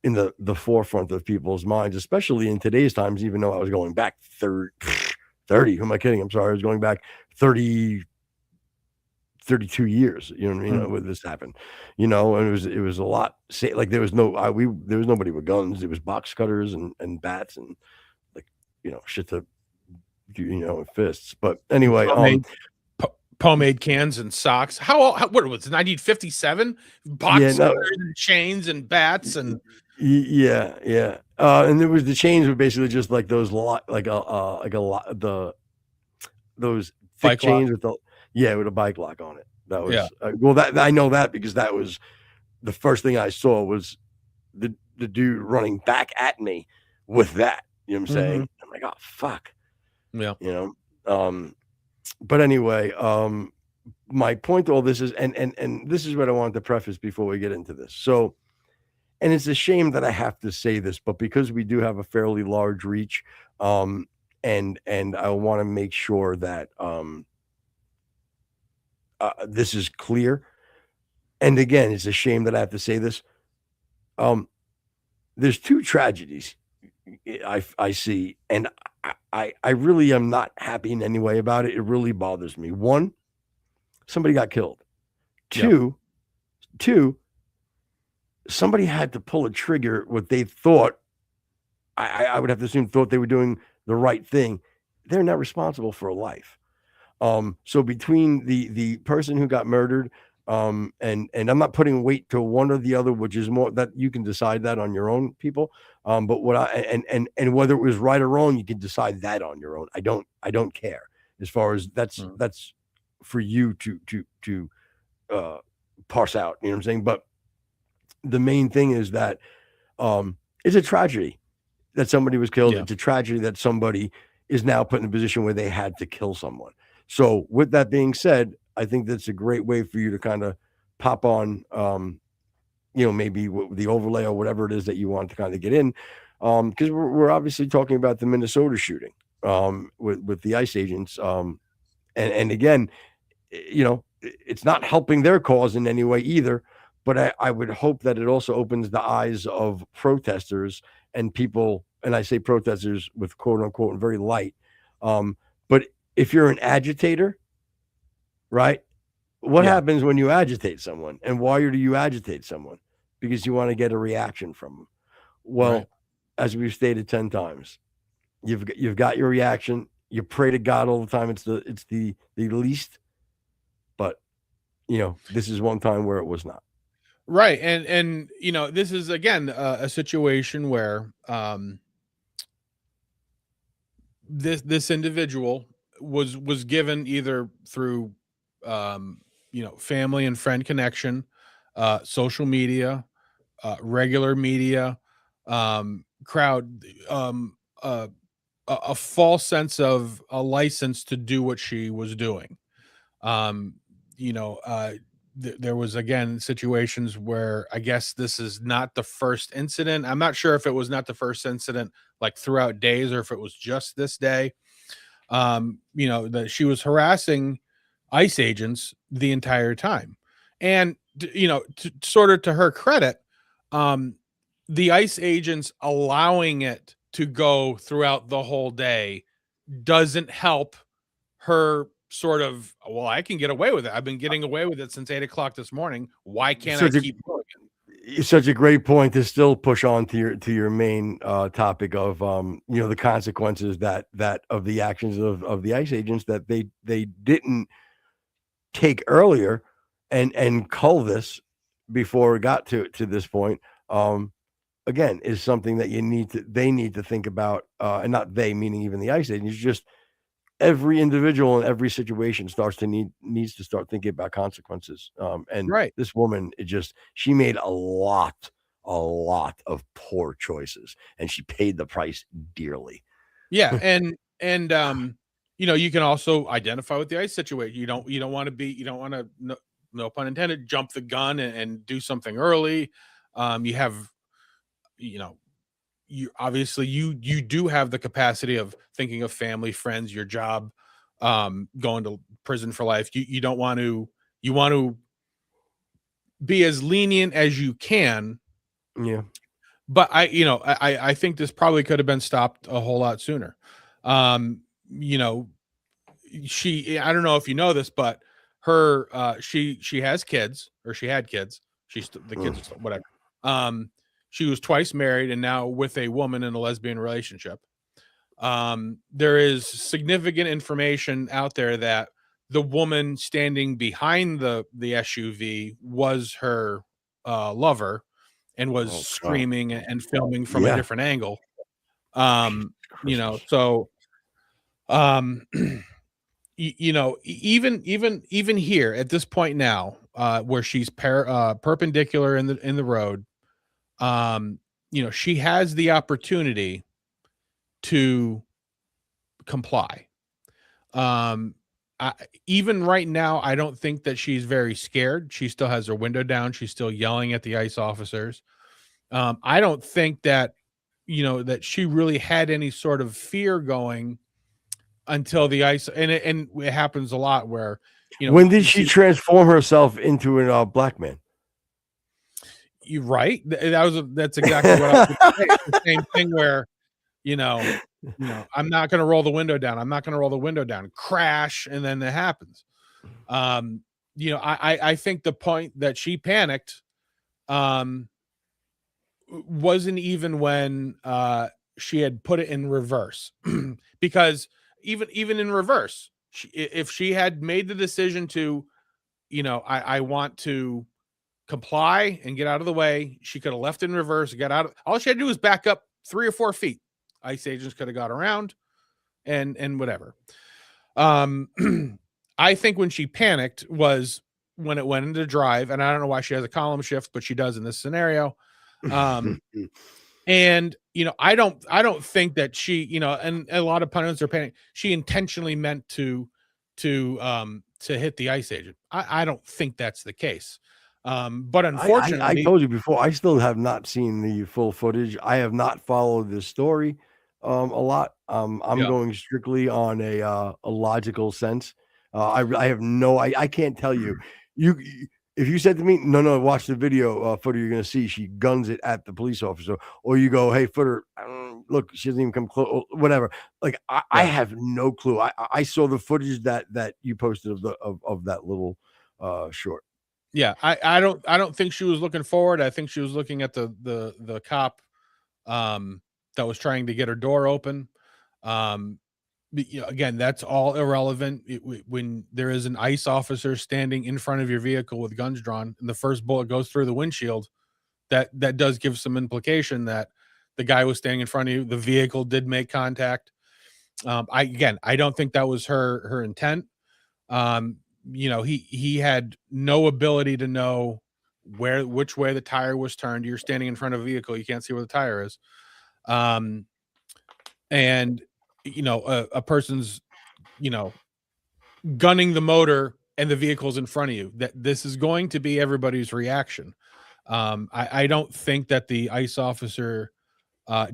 in the forefront of people's minds, especially in today's times, even though I was going back 30, who am I kidding? I'm sorry. I was going back 32 years, you know what I mean? When this happened, and it was a lot. Like there was nobody with guns. It was box cutters and bats and like, shit to, fists. But anyway, pomade cans and socks. What was it, 1957? Box cutters and chains and bats and yeah. And there was the chains were basically just like those those thick bike chains lock. with a bike lock on it. That was that I know that because that was the first thing I saw was the dude running back at me with that. You know what I'm saying? I'm like, oh fuck. Yeah. But anyway, my point to all this is, and this is what I wanted to preface before we get into this. So, and it's a shame that I have to say this, but because we do have a fairly large reach, and I want to make sure that this is clear. And again, it's a shame that I have to say this. There's two tragedies I see, and I really am not happy in any way about it. It really bothers me. One, somebody got killed. Two, somebody had to pull a trigger. What they thought, I would have to assume, thought they were doing the right thing. They're not responsible for a life. So between the person who got murdered, and I'm not putting weight to one or the other, which is more that you can decide that on your own, people. But what and whether it was right or wrong, you can decide that on your own. I don't care as far as that's for you to parse out. You know what I'm saying? But the main thing is that it's a tragedy that somebody was killed. It's a tragedy that somebody is now put in a position where they had to kill someone. So with that being said, I think that's a great way for you to kind of pop on, maybe the overlay or whatever it is that you want to kind of get in. Because we're obviously talking about the Minnesota shooting with the ICE agents. And again, it's not helping their cause in any way either. But I would hope that it also opens the eyes of protesters and people, and I say protesters with quote unquote and very light. But if you're an agitator, right? What happens when you agitate someone, and why do you agitate someone? Because you want to get a reaction from them. Well, as we've stated 10 times, you've got your reaction. You pray to God all the time. It's the least, but this is one time where it was not. Right. And this is again a situation where this individual was given either through family and friend connection, social media, regular media, crowd, a false sense of a license to do what she was doing. There was again situations where I guess this is not the first incident. I'm not sure if it was not the first incident like throughout days or if it was just this day. That she was harassing ICE agents the entire time. And, sort of to her credit, the ICE agents allowing it to go throughout the whole day doesn't help her sort of, well, I can get away with it. I've been getting away with it since 8 o'clock this morning. Why can't I keep doing it? It's such a great point to still push on to your main topic of the consequences that of the actions of the ICE agents that they didn't take earlier and cull this before it got to this point. Again, is something that they need to think about, and not they meaning even the ICE agents, just every individual in every situation needs to start thinking about consequences. And Right. this woman, she made a lot of poor choices, and she paid the price dearly. Yeah, and you can also identify with the ICE situation. You don't want to, no pun intended, jump the gun and do something early. You have, you obviously you do have the capacity of thinking of family, friends, your job, going to prison for life. You don't want to, you want to be as lenient as you can. Yeah. But I think this probably could have been stopped a whole lot sooner. I don't know if you know this, but she has kids, or she had kids. The kids, whatever. She was twice married and now with a woman in a lesbian relationship. There is significant information out there that the woman standing behind the SUV was her lover, and was screaming and filming from a different angle. Even here at this point now, where she's perpendicular in the road, she has the opportunity to comply. Even right now, I don't think that she's very scared. She still has her window down. She's still yelling at the ICE officers. I don't think that, that she really had any sort of fear going until the ICE, and it happens a lot where, when did she transform herself into a black man? You're right. That's exactly what I was going to say. It's the same thing where, I'm not going to roll the window down. I'm not going to roll the window down. Crash, and then it happens. I think the point that she panicked wasn't even when she had put it in reverse, because even in reverse, if she had made the decision to, I want to comply and get out of the way, she could have left in reverse, got out. All she had to do was back up 3 or 4 feet. ICE agents could have got around and whatever. I think when she panicked was when it went into drive, and I don't know why she has a column shift, but she does in this scenario. And I don't think that she, and a lot of pundits are panicking, she intentionally meant to hit the ICE agent. I don't think that's the case. But unfortunately, I told you before, I still have not seen the full footage. I have not followed this story a lot. I'm going strictly on a logical sense. I have I can't tell you. If you said to me, no, watch the video footer, you're going to see she guns it at the police officer, or you go, hey, footer, look, she doesn't even come close, whatever. Like I have no clue. I saw the footage that you posted of that little short. Yeah, I don't think she was looking forward. I think she was looking at the cop that was trying to get her door open. Again, that's all irrelevant. When there is an ICE officer standing in front of your vehicle with guns drawn, and the first bullet goes through the windshield, that does give some implication that the guy was standing in front of you. The vehicle did make contact. I don't think that was her intent. He had no ability to know which way the tire was turned. You're standing in front of a vehicle, you can't see where the tire is. And a person's gunning the motor and the vehicle's in front of you. That this is going to be everybody's reaction. I don't think that the ICE officer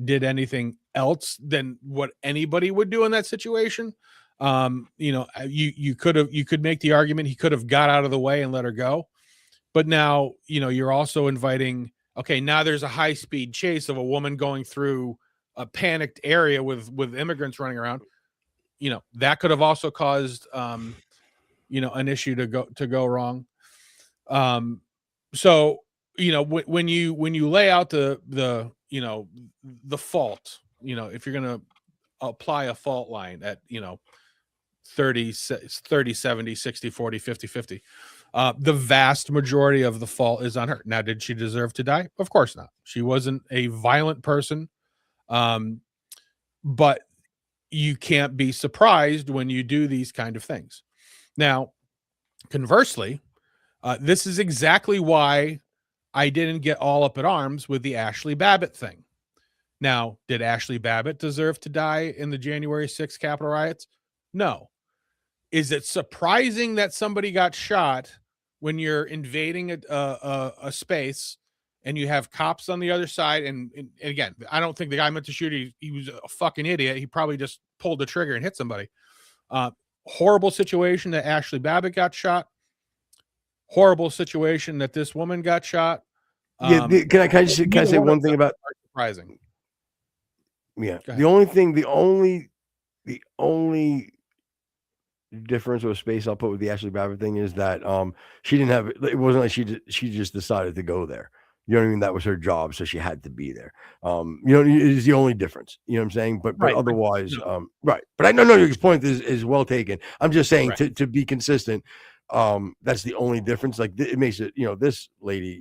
did anything else than what anybody would do in that situation. You could make the argument he could have got out of the way and let her go, but now you're also inviting, okay, now there's a high-speed chase of a woman going through a panicked area with immigrants running around. That could have also caused an issue to go wrong. So, when you lay out the fault, if you're going to apply a fault line at, 30, 70, 60, 40, 50, 50, the vast majority of the fault is on her. Now, did she deserve to die? Of course not. She wasn't a violent person. But you can't be surprised when you do these kind of things. Now, conversely, this is exactly why I didn't get all up in arms with the Ashley Babbitt thing. Now, did Ashley Babbitt deserve to die in the January 6th Capitol riots? No. Is it surprising that somebody got shot when you're invading a space and you have cops on the other side? And again, I don't think the guy meant to shoot. He was a fucking idiot. He probably just pulled the trigger and hit somebody. Horrible situation that Ashley Babbitt got shot. Horrible situation that this woman got shot. Can I say one thing about surprising? Yeah. The only difference or space I'll put with the Ashley Babbitt thing is that she didn't have it wasn't like she just decided to go there. You know what I mean? That was her job, so she had to be there. It is the only difference. You know what I'm saying? But otherwise, right. But I know your point is well taken. I'm just saying to be consistent, that's the only difference. Like it makes it, this lady,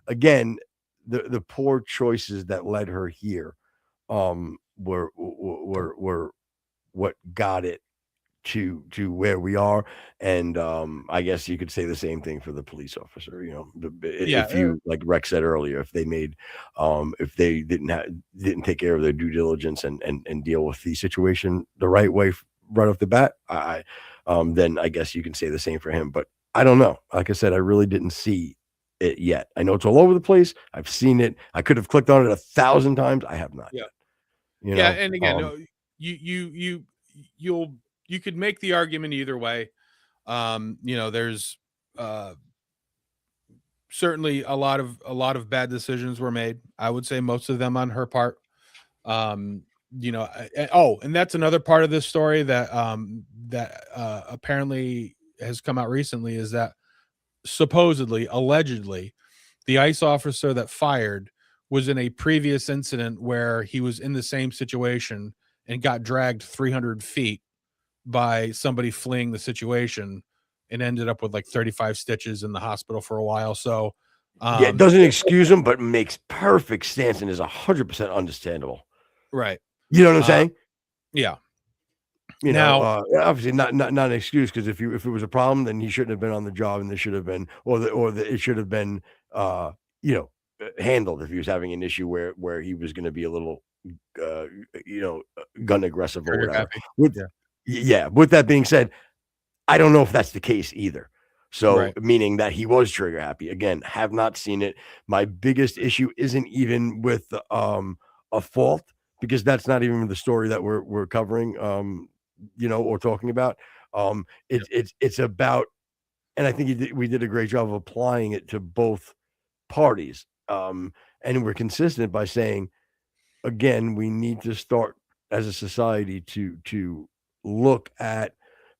again, the poor choices that led her here were what got it to where we are. And I guess you could say the same thing for the police officer. If you, like Rex said earlier, if they made if they didn't take care of their due diligence and deal with the situation the right way right off the bat, then I guess you can say the same for him. But I don't know. Like I said, I really didn't see it yet. I know it's all over the place. I've seen it. I could have clicked on it 1,000 times. I have not yet. And again, you could make the argument either way. There's certainly a lot of bad decisions were made. I would say most of them on her part. And that's another part of this story that apparently has come out recently is that allegedly, the ICE officer that fired was in a previous incident where he was in the same situation and got dragged 300 feet by somebody fleeing the situation and ended up with like 35 stitches in the hospital for a while. So it doesn't excuse him, but makes perfect sense and is 100% understandable. Right. You know what I'm saying? Yeah. Obviously not an excuse, because if it was a problem, then he shouldn't have been on the job, and there should have been, it should have been, handled if he was having an issue where he was going to be a little, gun aggressive or whatever. With that being said, I don't know if that's the case either. So meaning that he was trigger happy. Again, have not seen it. My biggest issue isn't even with a fault, because that's not even the story that we're covering. Or talking about. It's about, and I think we did a great job of applying it to both parties. And we're consistent by saying, again, we need to start as a society to look at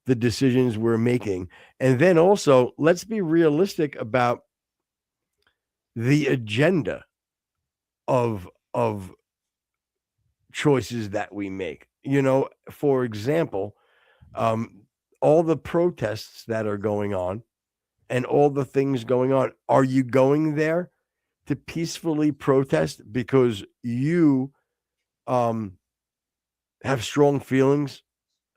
the decisions we're making. And then also, let's be realistic about the agenda of choices that we make. For example, all the protests that are going on and all the things going on, are you going there to peacefully protest because you have strong feelings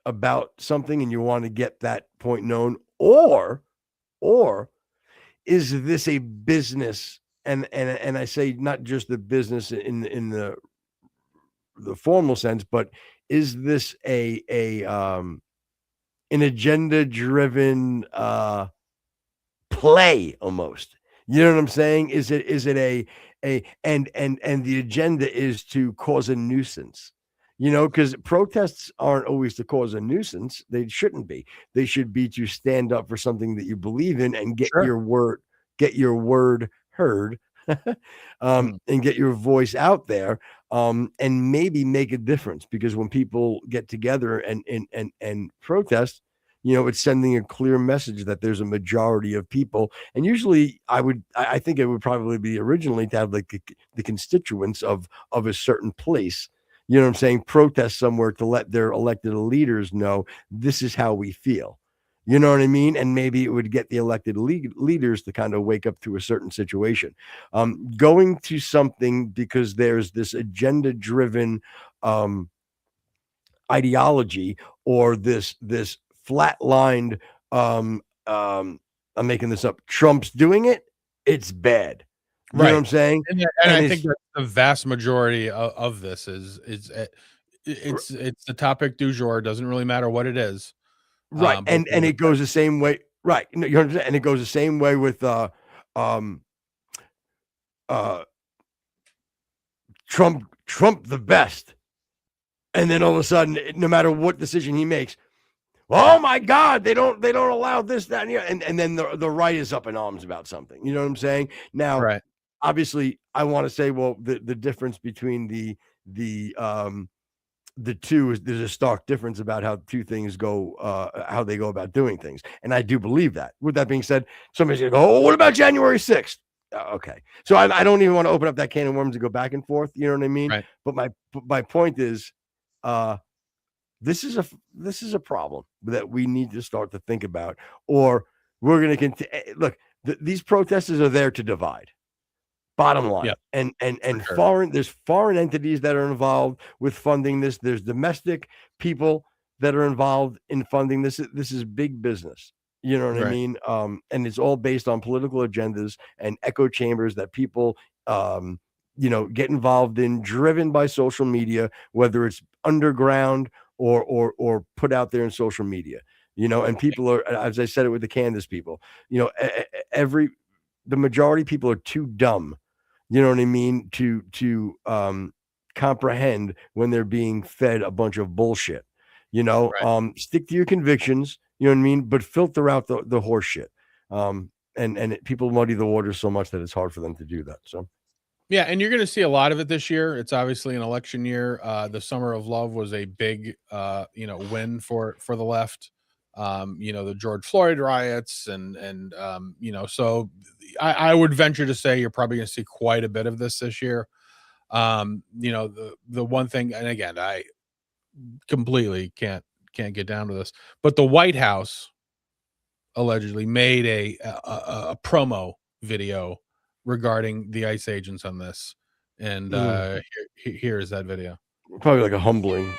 about something and you want to get that point known, or is this a business? And I say not just the business in the formal sense, but is this an agenda driven play almost? You know what I'm saying? Is it and the agenda is to cause a nuisance? Because protests aren't always to cause a nuisance. They shouldn't be. They should be to stand up for something that you believe in and get your word heard, and get your voice out there, and maybe make a difference. Because when people get together and protest, it's sending a clear message that there's a majority of people. And usually I think it would probably be originally to have like the constituents of a certain place, you know what I'm saying, protest somewhere to let their elected leaders know this is how we feel. You know what I mean? And maybe it would get the elected leaders to kind of wake up to a certain situation. Going to something because there's this agenda-driven ideology or this flatlined, I'm making this up, Trump's doing it, it's bad. You know what I'm saying? And I think that the vast majority of this is it's the topic du jour. Doesn't really matter what it is. Right. And it goes the same way. Right. You understand? And it goes the same way with Trump the best. And then all of a sudden, no matter what decision he makes, oh my God, they don't allow this, that, and the other. And then the right is up in arms about something. You know what I'm saying? Now, obviously, I want to say, well, the difference between the two is there's a stark difference about how two things go, how they go about doing things. And I do believe that. With that being said, somebody's going to go, oh, what about January 6th? Okay. So I don't even want to open up that can of worms and go back and forth. You know what I mean? Right. But my point is, this is a problem that we need to start to think about, or we're going to continue. Look, these protesters are there to divide. Bottom line, and sure. There's foreign entities that are involved with funding this. There's domestic people that are involved in funding this. This is big business. You know what I mean? And it's all based on political agendas and echo chambers that people, get involved in, driven by social media, whether it's underground or put out there in social media. And people are, as I said it with the Candace people, the majority of people are too dumb. You know what I mean? To comprehend when they're being fed a bunch of bullshit. Stick to your convictions. You know what I mean? But filter out the horse shit. People muddy the water so much that it's hard for them to do that. So. Yeah, and you're going to see a lot of it this year. It's obviously an election year. The Summer of Love was a big, win for the left. The George Floyd riots and so I would venture to say you're probably going to see quite a bit of this year. The one thing, and again, I completely can't get down to this, but the White House allegedly made a promo video regarding the ICE agents on this. And here is that video. Probably like a humbling.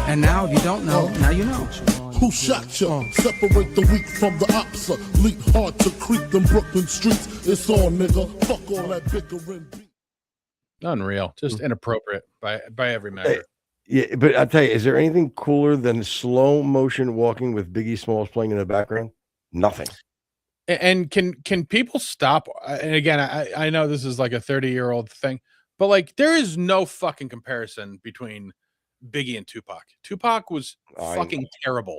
And now, if you don't know, now you know. Who shot you? Separate the weak from the opsa. Leap hard to creep them Brooklyn streets. It's on, nigga. Fuck all that bickering. Unreal. Just inappropriate by every measure. Yeah, but I'll tell you, is there anything cooler than slow motion walking with Biggie Smalls playing in the background? Nothing. And can people stop? And again, I know this is like a 30-year-old thing, but like there is no fucking comparison between Biggie and Tupac. Tupac was fucking terrible.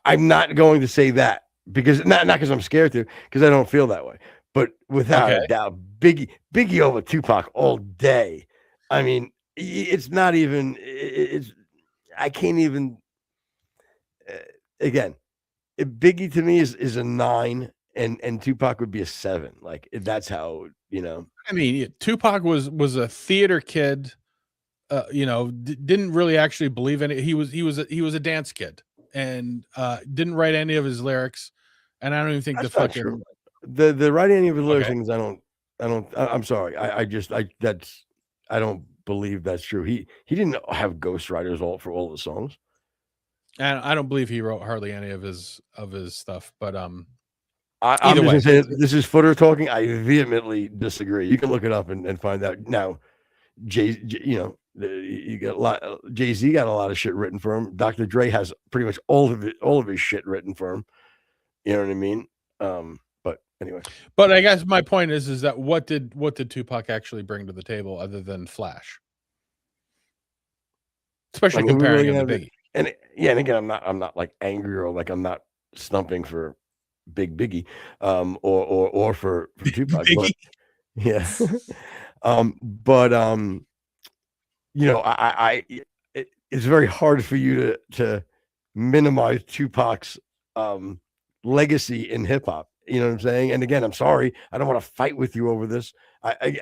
I'm not going to say that because not because I'm scared to, because I don't feel that way. But without a doubt, Biggie over Tupac all day. I mean, it's not even. I can't even. Again, Biggie to me is a 9, and Tupac would be a . Like that's how I mean, Tupac was a theater kid. Didn't really actually believe in it. He was a dance kid and didn't write any of his lyrics. And I don't even think that's the writing any of his lyrics things. I'm sorry. I don't believe that's true. He didn't have ghostwriters for all the songs. And I don't believe he wrote hardly any of his stuff. But I'm just gonna say this is Footer talking. I vehemently disagree. You can look it up and find out now. You got a lot. Jay-Z got a lot of shit written for him. Dr. Dre has pretty much all of his shit written for him. You know what I mean? But anyway. But I guess my point is that what did Tupac actually bring to the table other than Flash? Especially comparing him to Biggie. And again, I'm not like angry or like I'm not stumping for Biggie, or for Tupac. But, yeah. But it's very hard for you to minimize Tupac's legacy in hip hop. You know what I'm saying? And again, I'm sorry, I don't want to fight with you over this. I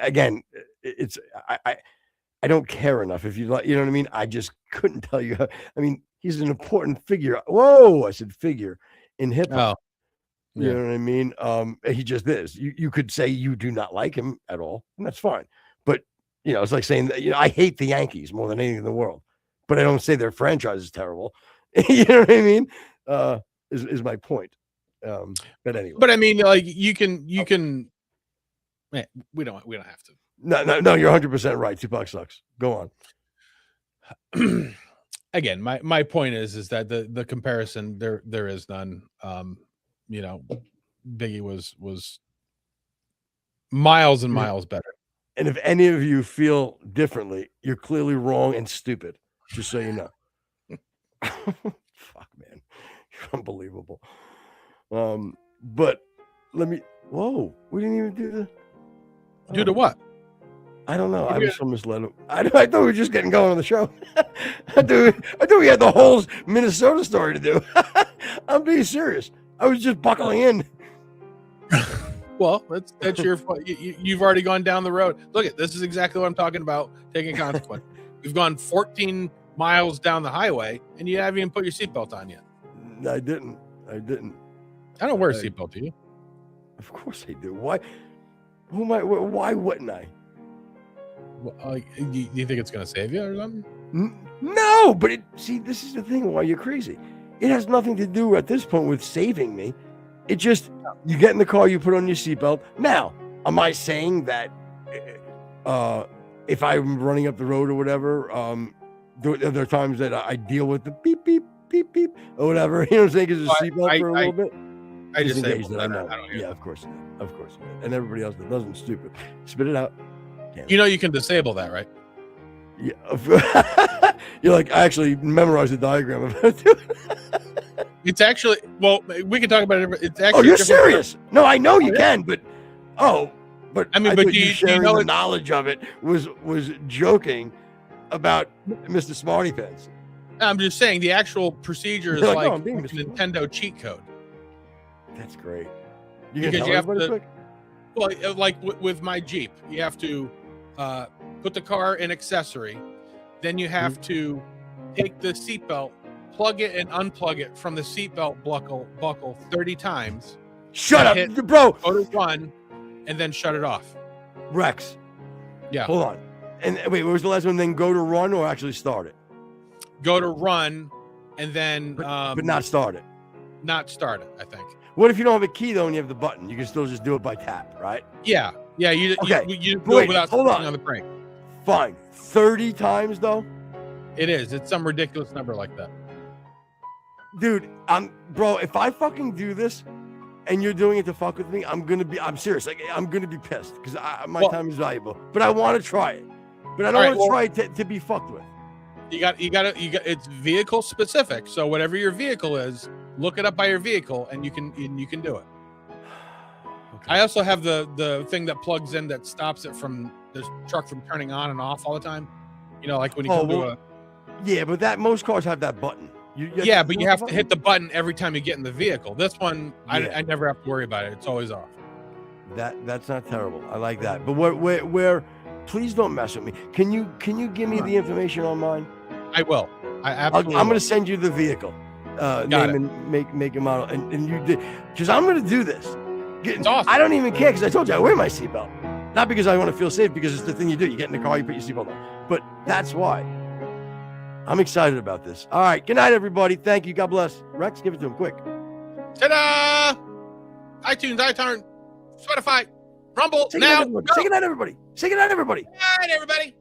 don't care enough. If you like, you know what I mean? I just couldn't tell you. I mean, he's an important figure. Whoa, I said figure in hip hop. Oh, you know what I mean? He just is. You could say you do not like him at all, and that's fine. But it's like saying that I hate the Yankees more than anything in the world, but I don't say their franchise is terrible. You know what I mean? Is my point. But anyway. But I mean, like you can. Man, we don't have to. No, you're 100% right. Tupac sucks. Go on. Again, my point is that the comparison there is none. Biggie was miles and miles better. And if any of you feel differently, you're clearly wrong and stupid. Just so you know. Fuck, man, you're unbelievable. But let me. Whoa, we didn't even do the. Do the what? I don't know. I was so misled. I thought we were just getting going on the show. I thought we had the whole Minnesota story to do. I'm being serious. I was just buckling in. Well, that's your. You've already gone down the road. Look, this is exactly what I'm talking about. Taking consequence. We've gone 14 miles down the highway, and you haven't even put your seatbelt on yet. I didn't. I don't wear a seatbelt. Do you? Of course I do. Why? Why wouldn't I? Well, you think it's going to save you or something? No, but this is the thing. Why you're crazy? It has nothing to do at this point with saving me. It just, you get in the car, you put on your seatbelt. Now, am I saying that if I'm running up the road or whatever, there are times that I deal with the beep, beep, beep, beep, or whatever. You know what I'm saying? Because the seatbelt for a little bit. I just say that. I don't hear of course. Of course. And everybody else that doesn't, stupid. Spit it out. Damn. You can disable that, right? Yeah. You're like, I actually memorized the diagram of it. It's actually, well, we can talk about it. It's actually. Oh, you're serious? No, I know you can, but I mean, but you know, the knowledge of it was joking about Mr. Smarty Pants. I'm just saying the actual procedure is like Nintendo cheat code. That's great. Because you have to. Well, like with my Jeep, you have to put the car in accessory, then you have to take the seatbelt, plug it and unplug it from the seatbelt buckle 30 times. Shut up, bro. Go to run, and then shut it off. Rex. Yeah. Hold on. And wait, what was the last one? Then go to run or actually start it? Go to run, and then but not start it. Not start it, I think. What if you don't have a key though and you have the button? You can still just do it by tap, right? Yeah. Yeah. You do it without hold on the brake. Fine. 30 times though? It is. It's some ridiculous number like that. Dude, bro, if I fucking do this and you're doing it to fuck with me, I'm serious. Like, I'm gonna be pissed because my time is valuable. But I want to try it. But I don't want to try it to be fucked with. You got it's vehicle specific. So whatever your vehicle is, look it up by your vehicle and you can do it. Okay. I also have the thing that plugs in that stops it from the truck from turning on and off all the time. You know, like when you come to a. Yeah, but most cars have that button. You have to hit the button every time you get in the vehicle. This one, I never have to worry about it. It's always off. That's not terrible. I like that. But where please don't mess with me. Can you give me the information on mine? I will. I absolutely. I'm going to send you the vehicle name and make a model, and you did because I'm going to do this. It's awesome. I don't even care because I told you I wear my seatbelt, not because I want to feel safe, because it's the thing you do. You get in the car, you put your seatbelt on. But that's why I'm excited about this. All right, good night, everybody. Thank you. God bless. Rex, give it to him quick. Ta-da! iTunes, iTunes, Spotify, Rumble. Say good night, everybody. Say good night, everybody. Good night, everybody.